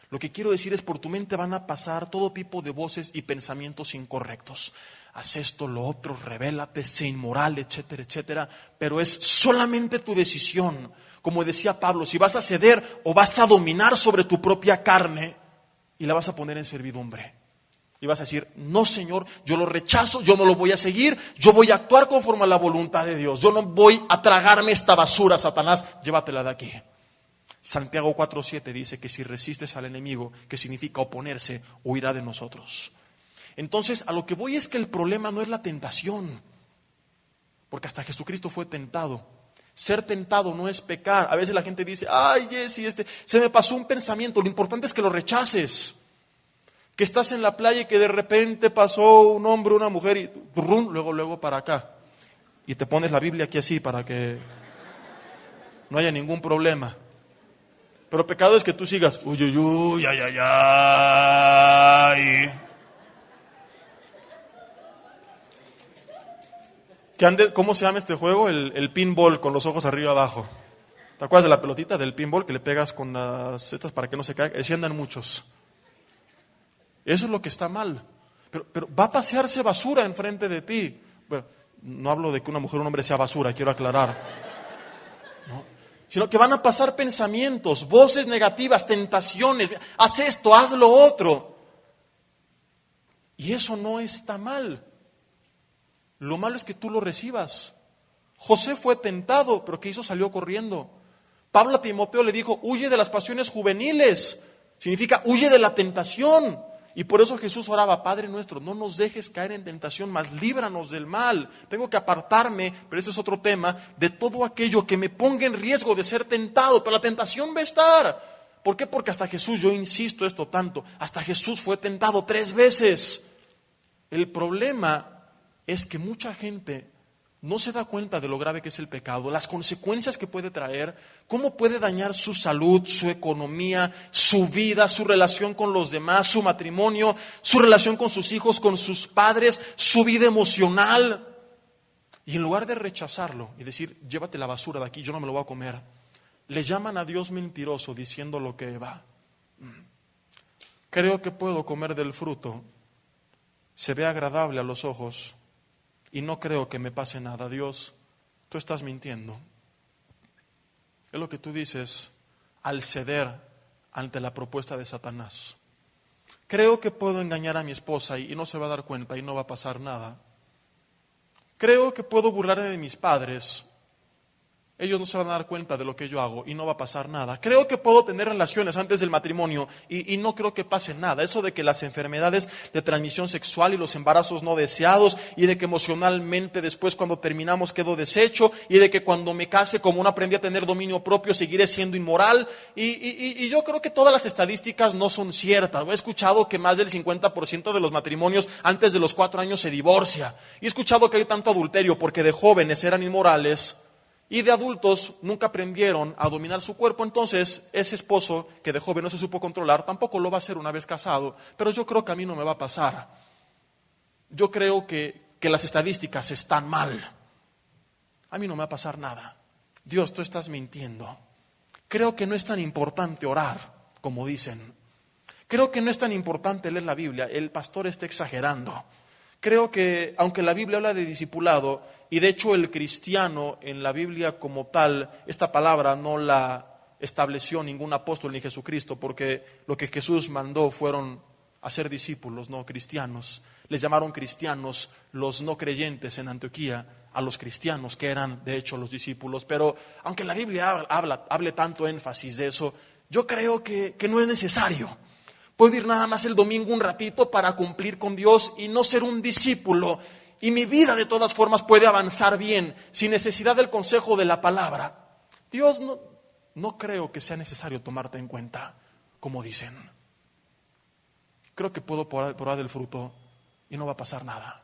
Lo que quiero decir es, por tu mente van a pasar todo tipo de voces y pensamientos incorrectos. Haz esto, lo otro, revélate, sé inmoral, etcétera, etcétera. Pero es solamente tu decisión. Como decía Pablo, si vas a ceder o vas a dominar sobre tu propia carne y la vas a poner en servidumbre. Y vas a decir, no Señor, yo lo rechazo, yo no lo voy a seguir, yo voy a actuar conforme a la voluntad de Dios. Yo no voy a tragarme esta basura, Satanás, llévatela de aquí. Santiago 4:7 dice que si resistes al enemigo, que significa oponerse, huirá de nosotros. Entonces, a lo que voy es que el problema no es la tentación, porque hasta Jesucristo fue tentado. Ser tentado no es pecar. A veces la gente dice, ay, Jessy, se me pasó un pensamiento. Lo importante es que lo rechaces. Que estás en la playa y que de repente pasó un hombre, una mujer y luego para acá. Y te pones la Biblia aquí así para que no haya ningún problema. Pero pecado es que tú sigas, uy, ay. ¿Cómo se llama este juego? El pinball con los ojos arriba abajo. ¿Te acuerdas de la pelotita del pinball que le pegas con las estas para que no se caiga? Así andan muchos. Eso es lo que está mal. Pero va a pasearse basura enfrente de ti. Bueno, no hablo de que una mujer o un hombre sea basura, quiero aclarar. ¿No? Sino que van a pasar pensamientos, voces negativas, tentaciones. Haz esto, haz lo otro. Y eso no está mal. Lo malo es que tú lo recibas. José fue tentado, pero ¿qué hizo? Salió corriendo. Pablo a Timoteo le dijo, huye de las pasiones juveniles. Significa, huye de la tentación. Y por eso Jesús oraba, Padre nuestro, no nos dejes caer en tentación, mas líbranos del mal. Tengo que apartarme, pero ese es otro tema, de todo aquello que me ponga en riesgo de ser tentado. Pero la tentación va a estar. ¿Por qué? Porque hasta Jesús, yo insisto esto tanto, hasta Jesús fue tentado 3 veces. El problema es que mucha gente no se da cuenta de lo grave que es el pecado, las consecuencias que puede traer, cómo puede dañar su salud, su economía, su vida, su relación con los demás, su matrimonio, su relación con sus hijos, con sus padres, su vida emocional. Y en lugar de rechazarlo y decir, llévate la basura de aquí, yo no me lo voy a comer, le llaman a Dios mentiroso diciendo lo que va. Creo que puedo comer del fruto, se ve agradable a los ojos, y no creo que me pase nada. Dios, tú estás mintiendo. Es lo que tú dices al ceder ante la propuesta de Satanás. Creo que puedo engañar a mi esposa y no se va a dar cuenta y no va a pasar nada. Creo que puedo burlarme de mis padres. Ellos no se van a dar cuenta de lo que yo hago y no va a pasar nada. Creo que puedo tener relaciones antes del matrimonio y no creo que pase nada. Eso de que las enfermedades de transmisión sexual y los embarazos no deseados y de que emocionalmente después cuando terminamos quedo deshecho y de que cuando me case como no aprendí a tener dominio propio seguiré siendo inmoral. Y yo creo que todas las estadísticas no son ciertas. He escuchado que más del 50% de los matrimonios antes de los 4 años se divorcia. Y he escuchado que hay tanto adulterio porque de jóvenes eran inmorales. Y de adultos nunca aprendieron a dominar su cuerpo, entonces ese esposo que de joven no se supo controlar, tampoco lo va a hacer una vez casado, pero yo creo que a mí no me va a pasar. Yo creo que las estadísticas están mal. A mí no me va a pasar nada. Dios, tú estás mintiendo. Creo que no es tan importante orar, como dicen. Creo que no es tan importante leer la Biblia, el pastor está exagerando. Creo que, aunque la Biblia habla de discipulado, y de hecho el cristiano en la Biblia como tal, esta palabra no la estableció ningún apóstol ni Jesucristo, porque lo que Jesús mandó fueron a ser discípulos, no cristianos. Les llamaron cristianos los no creyentes en Antioquía a los cristianos, que eran de hecho los discípulos. Pero aunque la Biblia hable tanto énfasis de eso, yo creo que no es necesario. Puedo ir nada más el domingo un ratito para cumplir con Dios y no ser un discípulo. Y mi vida de todas formas puede avanzar bien, sin necesidad del consejo de la palabra. Dios no creo que sea necesario tomarte en cuenta, como dicen. Creo que puedo probar del fruto y no va a pasar nada.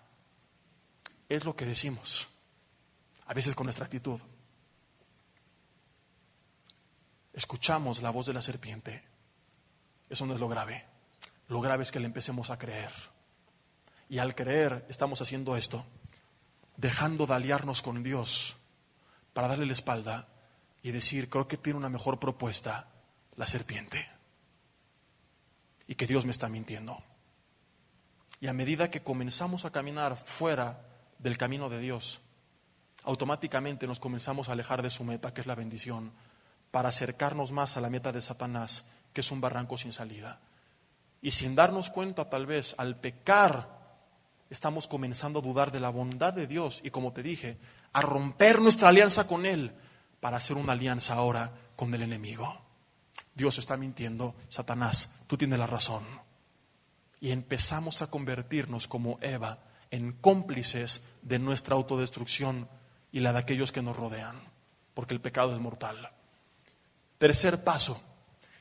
Es lo que decimos, a veces con nuestra actitud. Escuchamos la voz de la serpiente. Eso no es lo grave. Lo grave es que le empecemos a creer. Y al creer estamos haciendo esto, dejando de aliarnos con Dios para darle la espalda y decir, creo que tiene una mejor propuesta la serpiente. Y que Dios me está mintiendo. Y a medida que comenzamos a caminar fuera del camino de Dios, automáticamente nos comenzamos a alejar de su meta, que es la bendición, para acercarnos más a la meta de Satanás, que es un barranco sin salida. Y sin darnos cuenta, tal vez, al pecar, estamos comenzando a dudar de la bondad de Dios y, como te dije, a romper nuestra alianza con Él para hacer una alianza ahora con el enemigo. Dios está mintiendo, Satanás, tú tienes la razón. Y empezamos a convertirnos como Eva en cómplices de nuestra autodestrucción y la de aquellos que nos rodean, porque el pecado es mortal. Tercer paso,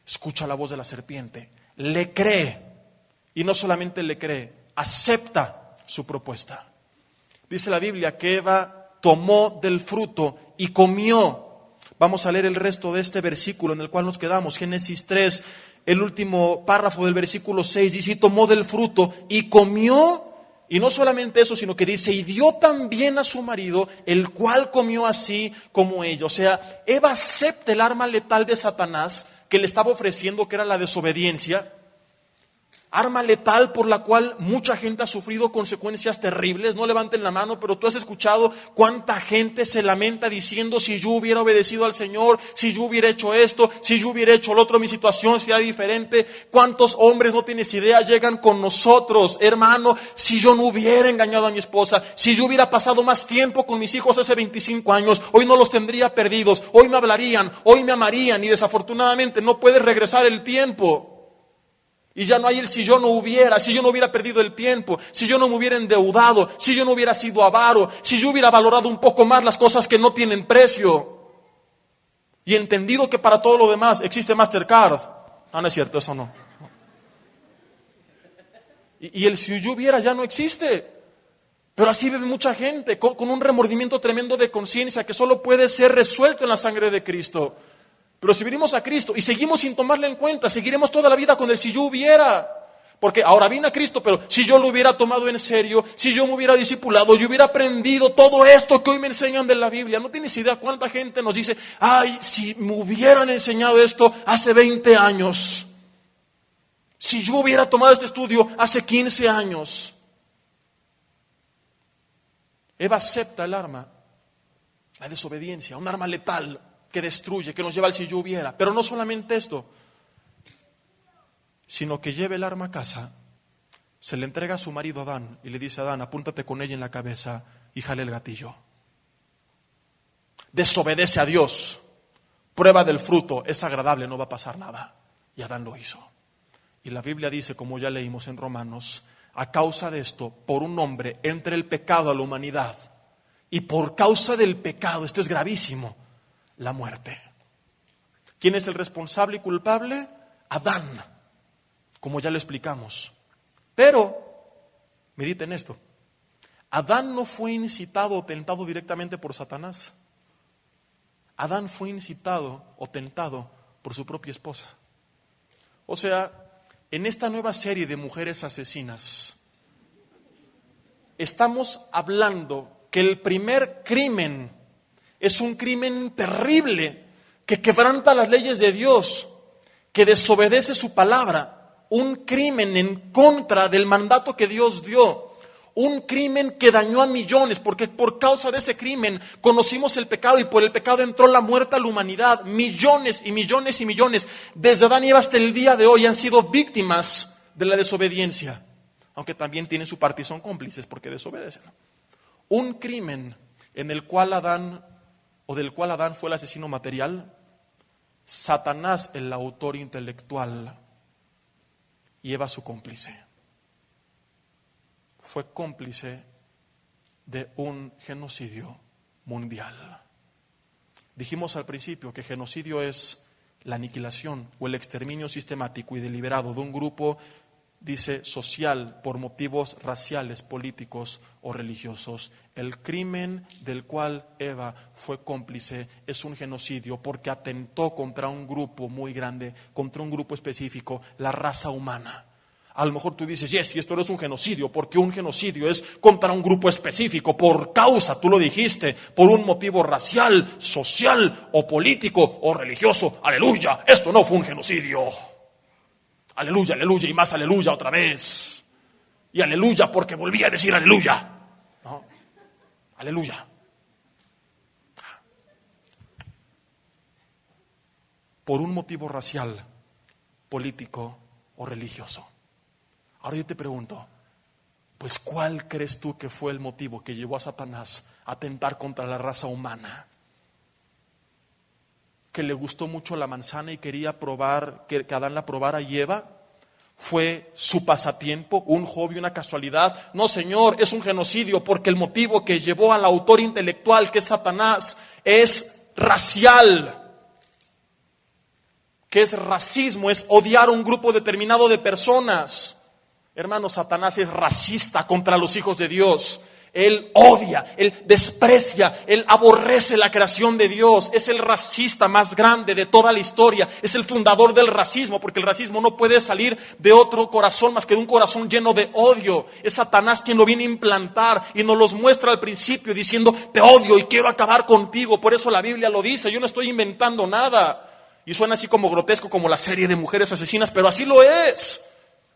escucha la voz de la serpiente, le cree, y no solamente le cree, acepta su propuesta. Dice la Biblia que Eva tomó del fruto y comió. Vamos a leer el resto de este versículo en el cual nos quedamos, Génesis 3, el último párrafo del versículo 6, dice, y tomó del fruto y comió. Y no solamente eso, sino que dice, y dio también a su marido, el cual comió así como ella. O sea, Eva acepta el arma letal de Satanás que le estaba ofreciendo, que era la desobediencia. Arma letal por la cual mucha gente ha sufrido consecuencias terribles. No levanten la mano, pero tú has escuchado cuánta gente se lamenta diciendo, si yo hubiera obedecido al Señor, si yo hubiera hecho esto, si yo hubiera hecho lo otro, mi situación sería diferente. Cuántos hombres, no tienes idea, llegan con nosotros, hermano, si yo no hubiera engañado a mi esposa, si yo hubiera pasado más tiempo con mis hijos hace 25 años, hoy no los tendría perdidos, hoy me hablarían, hoy me amarían, y desafortunadamente no puedes regresar el tiempo. Y ya no hay el si yo no hubiera perdido el tiempo, si yo no me hubiera endeudado, si yo no hubiera sido avaro, si yo hubiera valorado un poco más las cosas que no tienen precio. Y entendido que para todo lo demás existe Mastercard. No es cierto, eso no. Y el si yo hubiera ya no existe. Pero así vive mucha gente, con un remordimiento tremendo de conciencia que solo puede ser resuelto en la sangre de Cristo. Pero si venimos a Cristo y seguimos sin tomarle en cuenta, seguiremos toda la vida con el si yo hubiera. Porque ahora vine a Cristo, pero si yo lo hubiera tomado en serio, si yo me hubiera discipulado, yo hubiera aprendido todo esto que hoy me enseñan de la Biblia. No tienes idea cuánta gente nos dice, ay, si me hubieran enseñado esto hace 20 años. Si yo hubiera tomado este estudio hace 15 años. Eva acepta el arma, la desobediencia, un arma letal que destruye, que nos lleva al si yo hubiera. Pero no solamente esto, sino que lleva el arma a casa, se le entrega a su marido Adán y le dice a Adán, apúntate con ella en la cabeza y jale el gatillo. Desobedece a Dios, prueba del fruto, es agradable, no va a pasar nada. Y Adán lo hizo. Y la Biblia dice, como ya leímos en Romanos, a causa de esto, por un hombre entra el pecado a la humanidad. Y por causa del pecado, esto es gravísimo, la muerte. ¿Quién es el responsable y culpable? Adán, como ya lo explicamos. Pero, mediten esto, Adán no fue incitado o tentado directamente por Satanás. Adán fue incitado o tentado por su propia esposa. O sea, en esta nueva serie de mujeres asesinas, estamos hablando que el primer crimen es un crimen terrible que quebranta las leyes de Dios, que desobedece su palabra, un crimen en contra del mandato que Dios dio, un crimen que dañó a millones, porque por causa de ese crimen conocimos el pecado y por el pecado entró la muerte a la humanidad. Millones y millones y millones, desde Adán y Eva hasta el día de hoy, han sido víctimas de la desobediencia. aunque también tienen su parte y son cómplices porque desobedecen. Un crimen en el cual del cual Adán fue el asesino material, Satanás el autor intelectual y Eva su cómplice. Fue cómplice de un genocidio mundial. Dijimos al principio que genocidio es la aniquilación o el exterminio sistemático y deliberado de un grupo, dice, social por motivos raciales, políticos o religiosos. El crimen del cual Eva fue cómplice es un genocidio porque atentó contra un grupo muy grande, contra un grupo específico, la raza humana. A lo mejor tú dices, yes, y esto no es un genocidio, porque un genocidio es contra un grupo específico, por causa, tú lo dijiste, por un motivo racial, social o político o religioso. Aleluya, esto no fue un genocidio. Aleluya, aleluya, y más aleluya otra vez. Y aleluya porque volví a decir aleluya. ¿No? Aleluya. Por un motivo racial, político o religioso. Ahora yo te pregunto, pues ¿cuál crees tú que fue el motivo que llevó a Satanás a atentar contra la raza humana? ¿Que le gustó mucho la manzana y quería probar, que Adán la probara y Eva? ¿Fue su pasatiempo, un hobby, una casualidad? No, Señor, es un genocidio porque el motivo que llevó al autor intelectual, que es Satanás, es racial. ¿Qué es racismo? Es odiar a un grupo determinado de personas. Hermano, Satanás es racista contra los hijos de Dios. Él odia, él desprecia, él aborrece la creación de Dios. Es el racista más grande de toda la historia. Es el fundador del racismo, porque el racismo no puede salir de otro corazón más que de un corazón lleno de odio. Es Satanás quien lo viene a implantar y nos los muestra al principio diciendo, te odio y quiero acabar contigo. Por eso la Biblia lo dice, yo no estoy inventando nada. Y suena así como grotesco, como la serie de mujeres asesinas, pero así lo es.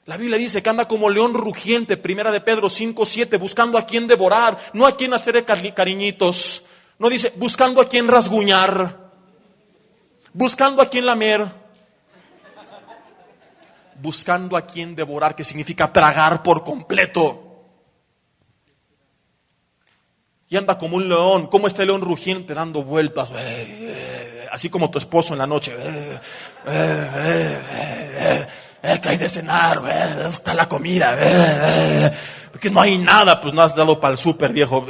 La Biblia dice que anda como león rugiente, 1 de Pedro 5:7, buscando a quien devorar, no a quien hacer cariñitos. No dice, buscando a quien rasguñar, buscando a quien lamer, buscando a quien devorar, que significa tragar por completo. Y anda como un león, como este león rugiente dando vueltas, así como tu esposo en la noche. Que hay de cenar, ¿dónde está la comida? Porque no hay nada, pues no has dado para el súper, viejo.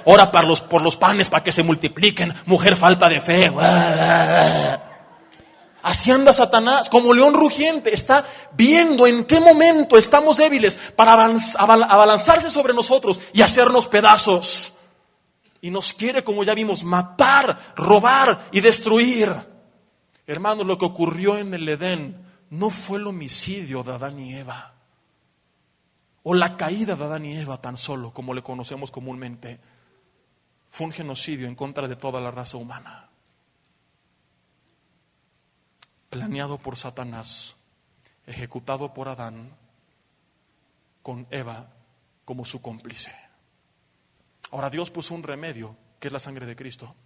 Ora por los panes para que se multipliquen. Mujer, falta de fe. Así anda Satanás, como león rugiente. Está viendo en qué momento estamos débiles para abalanzarse sobre nosotros y hacernos pedazos. Y nos quiere, como ya vimos, matar, robar y destruir. Hermanos, lo que ocurrió en el Edén no fue el homicidio de Adán y Eva, o la caída de Adán y Eva tan solo, como le conocemos comúnmente. Fue un genocidio en contra de toda la raza humana, planeado por Satanás, ejecutado por Adán, con Eva como su cómplice. Ahora Dios puso un remedio, que es la sangre de Cristo.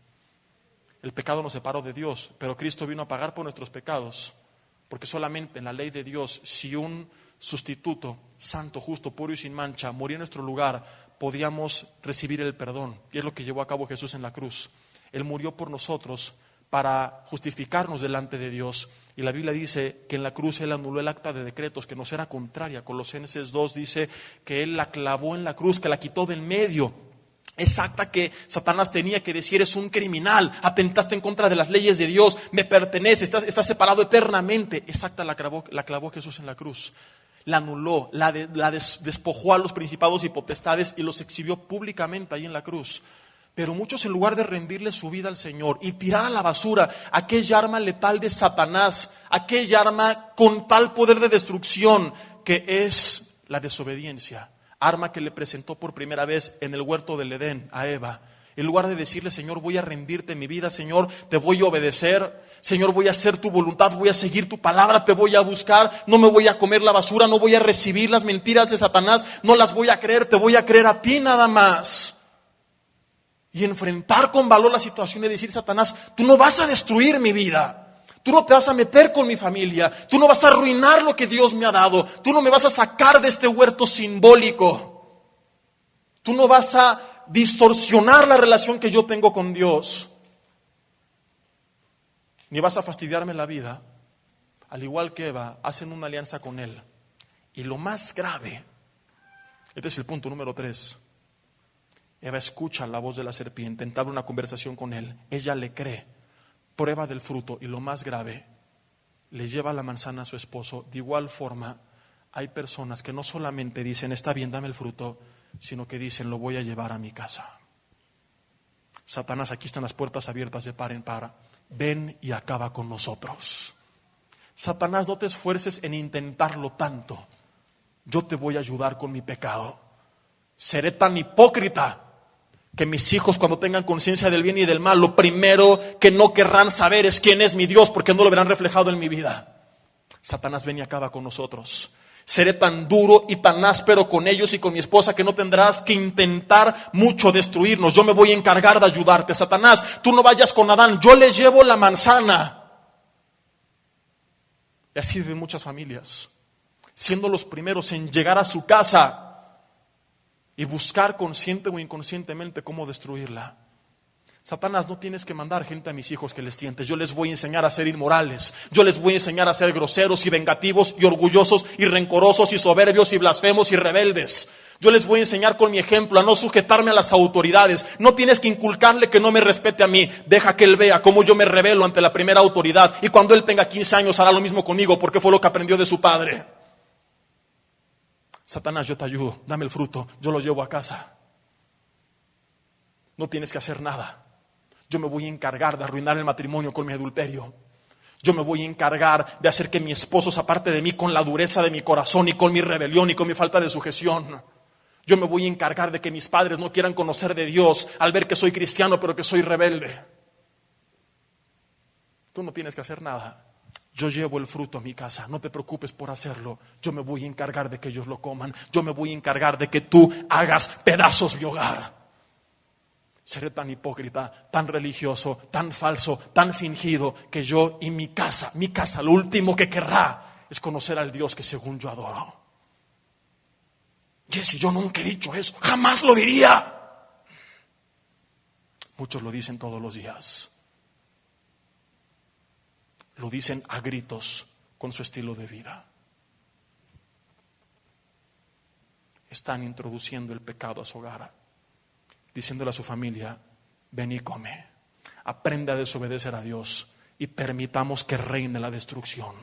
El pecado nos separó de Dios, pero Cristo vino a pagar por nuestros pecados. Porque solamente en la ley de Dios, si un sustituto santo, justo, puro y sin mancha moría en nuestro lugar, podíamos recibir el perdón. Y es lo que llevó a cabo Jesús en la cruz. Él murió por nosotros para justificarnos delante de Dios. Y la Biblia dice que en la cruz Él anuló el acta de decretos que nos era contraria. Colosenses 2 dice que Él la clavó en la cruz, que la quitó del medio. Esa acta que Satanás tenía que decir, eres un criminal, atentaste en contra de las leyes de Dios, me pertenece, estás separado eternamente. Esa acta la clavó Jesús en la cruz. La anuló, despojó a los principados y potestades y los exhibió públicamente ahí en la cruz. Pero muchos, en lugar de rendirle su vida al Señor y tirar a la basura aquella arma letal de Satanás, aquella arma con tal poder de destrucción que es la desobediencia, arma que le presentó por primera vez en el huerto del Edén a Eva, en lugar de decirle, Señor, voy a rendirte mi vida, Señor, te voy a obedecer, Señor, voy a hacer tu voluntad, voy a seguir tu palabra, te voy a buscar, no me voy a comer la basura, no voy a recibir las mentiras de Satanás, no las voy a creer, te voy a creer a ti nada más. Y enfrentar con valor la situación y decir, Satanás, tú no vas a destruir mi vida, Tú no te vas a meter con mi familia. Tú no vas a arruinar lo que Dios me ha dado. Tú no me vas a sacar de este huerto simbólico. Tú no vas a distorsionar la relación que yo tengo con Dios. Ni vas a fastidiarme la vida. Al igual que Eva, hacen una alianza con él. Y lo más grave, este es el punto número 3. Eva escucha la voz de la serpiente, entabla una conversación con él. Ella le cree, prueba del fruto y lo más grave, le lleva la manzana a su esposo. De igual forma, hay personas que no solamente dicen, está bien, dame el fruto, sino que dicen, lo voy a llevar a mi casa. Satanás, aquí están las puertas abiertas de par en par. Ven y acaba con nosotros. Satanás, no te esfuerces en intentarlo tanto. Yo te voy a ayudar con mi pecado. Seré tan hipócrita que mis hijos, cuando tengan conciencia del bien y del mal, lo primero que no querrán saber es quién es mi Dios, porque no lo verán reflejado en mi vida. Satanás, ven y acaba con nosotros. Seré tan duro y tan áspero con ellos y con mi esposa que no tendrás que intentar mucho destruirnos. Yo me voy a encargar de ayudarte. Satanás, tú no vayas con Adán, yo le llevo la manzana. Y así viven muchas familias, siendo los primeros en llegar a su casa y buscar consciente o inconscientemente cómo destruirla. Satanás, no tienes que mandar gente a mis hijos que les tientes. Yo les voy a enseñar a ser inmorales. Yo les voy a enseñar a ser groseros y vengativos y orgullosos y rencorosos y soberbios y blasfemos y rebeldes. Yo les voy a enseñar con mi ejemplo a no sujetarme a las autoridades. No tienes que inculcarle que no me respete a mí. Deja que él vea cómo yo me rebelo ante la primera autoridad. Y cuando él tenga 15 años hará lo mismo conmigo, porque fue lo que aprendió de su padre. Satanás, yo te ayudo, dame el fruto, yo lo llevo a casa. No tienes que hacer nada. Yo me voy a encargar de arruinar el matrimonio con mi adulterio. Yo me voy a encargar de hacer que mi esposo se aparte de mí con la dureza de mi corazón y con mi rebelión y con mi falta de sujeción. Yo me voy a encargar de que mis padres no quieran conocer de Dios al ver que soy cristiano pero que soy rebelde. Tú no tienes que hacer nada. Yo llevo el fruto a mi casa, no te preocupes por hacerlo. Yo me voy a encargar de que ellos lo coman. Yo me voy a encargar de que tú hagas pedazos mi hogar. Seré tan hipócrita, tan religioso, tan falso, tan fingido, que yo y mi casa, lo último que querrá es conocer al Dios que según yo adoro. Jesse, yo nunca he dicho eso, jamás lo diría. Muchos lo dicen todos los días. Lo dicen a gritos con su estilo de vida. Están introduciendo el pecado a su hogar, diciéndole a su familia, ven y come, aprende a desobedecer a Dios y permitamos que reine la destrucción.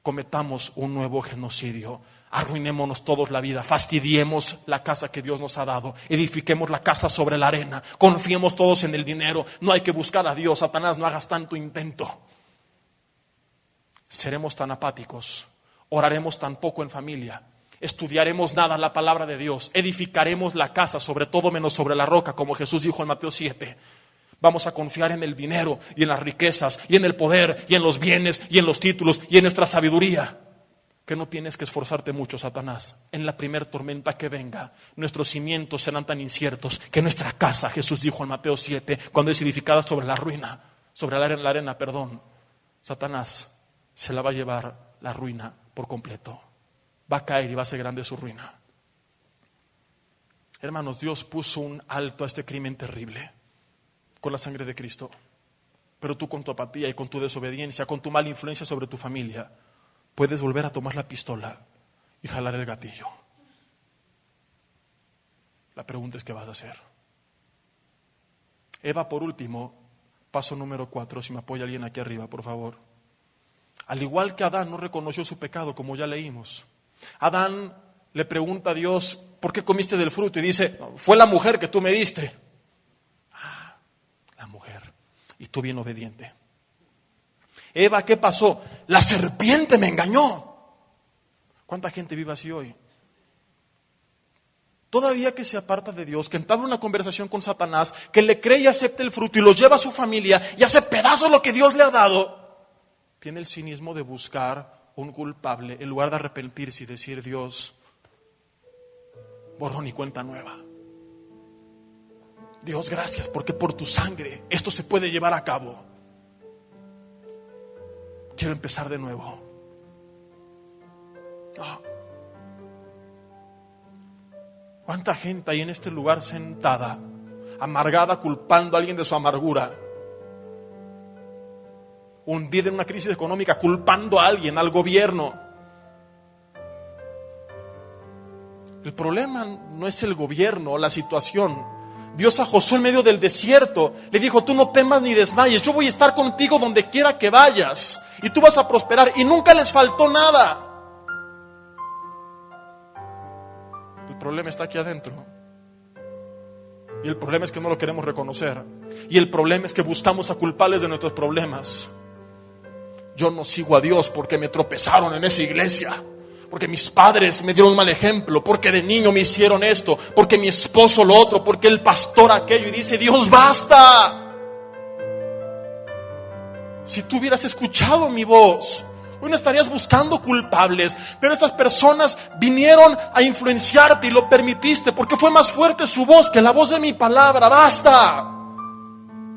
Cometamos un nuevo genocidio, arruinémonos todos la vida, fastidiemos la casa que Dios nos ha dado, edifiquemos la casa sobre la arena, confiemos todos en el dinero, no hay que buscar a Dios. Satanás, no hagas tanto intento. Seremos tan apáticos, oraremos tan poco en familia, estudiaremos nada la palabra de Dios, edificaremos la casa sobre todo menos sobre la roca, como Jesús dijo en Mateo 7. Vamos a confiar en el dinero y en las riquezas y en el poder y en los bienes y en los títulos y en nuestra sabiduría. Que no tienes que esforzarte mucho, Satanás. En la primer tormenta que venga, nuestros cimientos serán tan inciertos que nuestra casa, Jesús dijo en Mateo 7, cuando es edificada sobre la ruina, sobre la arena, Satanás se la va a llevar la ruina por completo. Va a caer y va a ser grande su ruina. Hermanos, Dios puso un alto a este crimen terrible con la sangre de Cristo. Pero tú, con tu apatía y con tu desobediencia, con tu mala influencia sobre tu familia, puedes volver a tomar la pistola y jalar el gatillo. La pregunta es, ¿qué vas a hacer? Eva, por último, paso número 4, si me apoya alguien aquí arriba, por favor. Al igual que Adán no reconoció su pecado, como ya leímos. Adán le pregunta a Dios, ¿por qué comiste del fruto? Y dice, fue la mujer que tú me diste. Ah, la mujer. Y tú bien obediente. Eva, ¿qué pasó? La serpiente me engañó. ¿Cuánta gente vive así hoy? Todavía que se aparta de Dios, que entabla una conversación con Satanás, que le cree y acepta el fruto y lo lleva a su familia y hace pedazos lo que Dios le ha dado, tiene el cinismo de buscar un culpable en lugar de arrepentirse y decir, Dios, borrón y cuenta nueva. Dios, gracias porque por tu sangre esto se puede llevar a cabo. Quiero empezar de nuevo. ¿Cuánta gente hay en este lugar sentada, amargada, culpando a alguien de su amargura? Hundida en una crisis económica, culpando a alguien, al gobierno. El problema no es el gobierno o la situación. Dios a Josué en medio del desierto le dijo: tú no temas ni desmayes, yo voy a estar contigo donde quiera que vayas y tú vas a prosperar. Y nunca les faltó nada. El problema está aquí adentro. Y el problema es que no lo queremos reconocer. Y el problema es que buscamos a culpables de nuestros problemas. Yo no sigo a Dios porque me tropezaron en esa iglesia, porque mis padres me dieron un mal ejemplo, porque de niño me hicieron esto, porque mi esposo lo otro, porque el pastor aquello. Y dice Dios: basta. Si tú hubieras escuchado mi voz, hoy no estarías buscando culpables. Pero estas personas vinieron a influenciarte y lo permitiste, porque fue más fuerte su voz que la voz de mi palabra. Basta.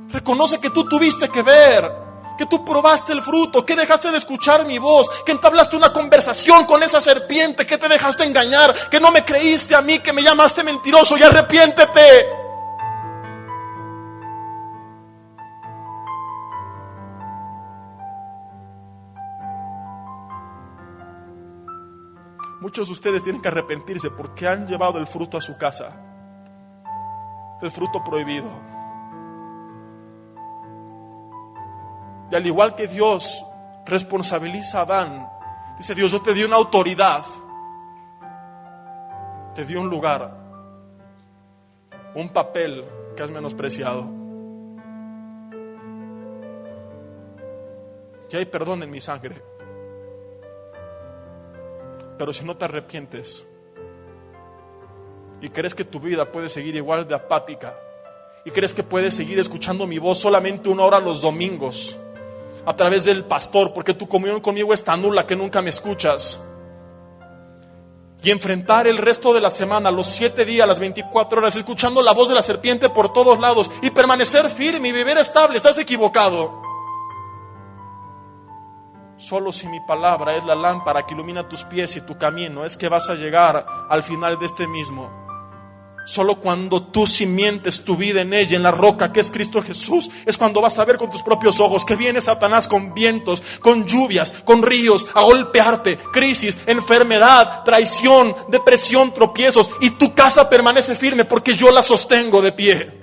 Reconoce que tú tuviste que ver, que tú probaste el fruto, que dejaste de escuchar mi voz, que entablaste una conversación con esa serpiente, que te dejaste engañar, que no me creíste a mí, que me llamaste mentiroso, y arrepiéntete. Muchos de ustedes tienen que arrepentirse porque han llevado el fruto a su casa, el fruto prohibido. Y al igual que Dios responsabiliza a Adán, dice Dios: yo te di una autoridad, te di un lugar, un papel que has menospreciado. Y hay perdón en mi sangre. Pero si no te arrepientes y crees que tu vida puede seguir igual de apática, y crees que puedes seguir escuchando mi voz solamente 1 hora los domingos a través del pastor, porque tu comunión conmigo es tan nula que nunca me escuchas, y enfrentar el resto de la semana, los 7 días, las 24 horas, escuchando la voz de la serpiente por todos lados, y permanecer firme y vivir estable, estás equivocado. Solo si mi palabra es la lámpara que ilumina tus pies y tu camino, es que vas a llegar al final de este mismo. Solo cuando tú cimientes tu vida en ella, en la roca que es Cristo Jesús, es cuando vas a ver con tus propios ojos que viene Satanás con vientos, con lluvias, con ríos, a golpearte, crisis, enfermedad, traición, depresión, tropiezos, y tu casa permanece firme porque yo la sostengo de pie.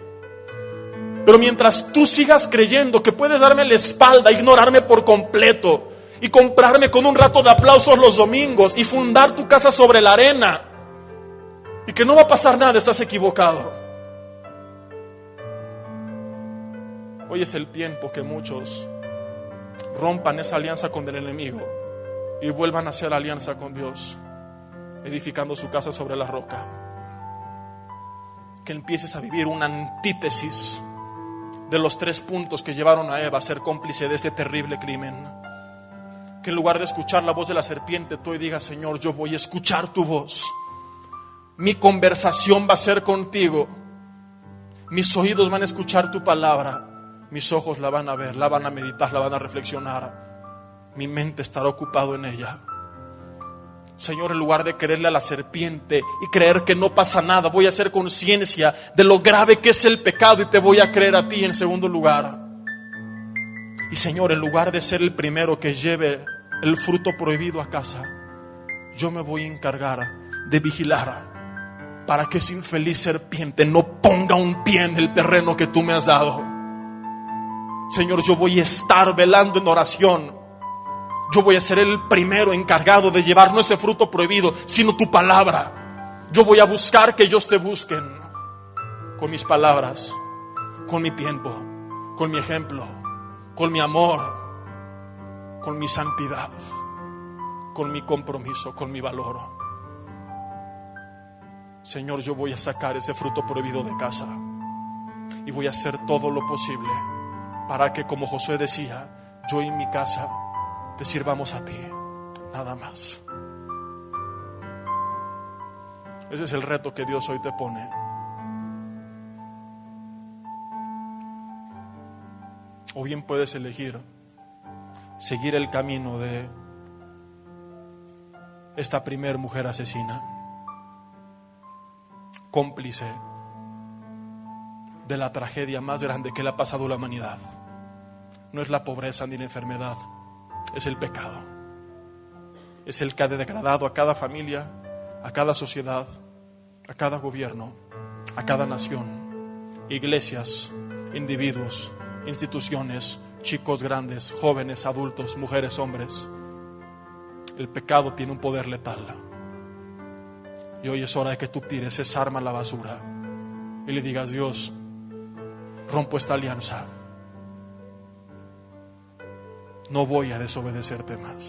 Pero mientras tú sigas creyendo que puedes darme la espalda, ignorarme por completo y comprarme con un rato de aplausos los domingos y fundar tu casa sobre la arena, y que no va a pasar nada, estás equivocado. Hoy es el tiempo que muchos rompan esa alianza con el enemigo y vuelvan a hacer alianza con Dios, edificando su casa sobre la roca. Que empieces a vivir una antítesis de los 3 puntos que llevaron a Eva a ser cómplice de este terrible crimen. Que en lugar de escuchar la voz de la serpiente, tú hoy digas: Señor, yo voy a escuchar tu voz. Mi conversación va a ser contigo. Mis oídos van a escuchar tu palabra. Mis ojos la van a ver, la van a meditar, la van a reflexionar. Mi mente estará ocupado en ella. Señor, en lugar de creerle a la serpiente y creer que no pasa nada, voy a hacer conciencia de lo grave que es el pecado y te voy a creer a ti en segundo lugar. Y Señor, en lugar de ser el primero que lleve el fruto prohibido a casa, yo me voy a encargar de vigilar para que esa infeliz serpiente no ponga un pie en el terreno que tú me has dado. Señor, yo voy a estar velando en oración. Yo voy a ser el primero encargado de llevar no ese fruto prohibido, sino tu palabra. Yo voy a buscar que ellos te busquen con mis palabras, con mi tiempo, con mi ejemplo, con mi amor, con mi santidad, con mi compromiso, con mi valor. Señor, yo voy a sacar ese fruto prohibido de casa y voy a hacer todo lo posible para que, como Josué decía, yo y mi casa te sirvamos a ti, nada más. Ese es el reto que Dios hoy te pone. O bien puedes elegir seguir el camino de esta primer mujer asesina, cómplice de la tragedia más grande que le ha pasado a la humanidad. No es la pobreza ni la enfermedad, es el pecado. Es el que ha degradado a cada familia, a cada sociedad, a cada gobierno, a cada nación, iglesias, individuos, instituciones, chicos grandes, jóvenes, adultos, mujeres, hombres. El pecado tiene un poder letal. Y hoy es hora de que tú tires esa arma a la basura y le digas: Dios, rompo esta alianza. No voy a desobedecerte más.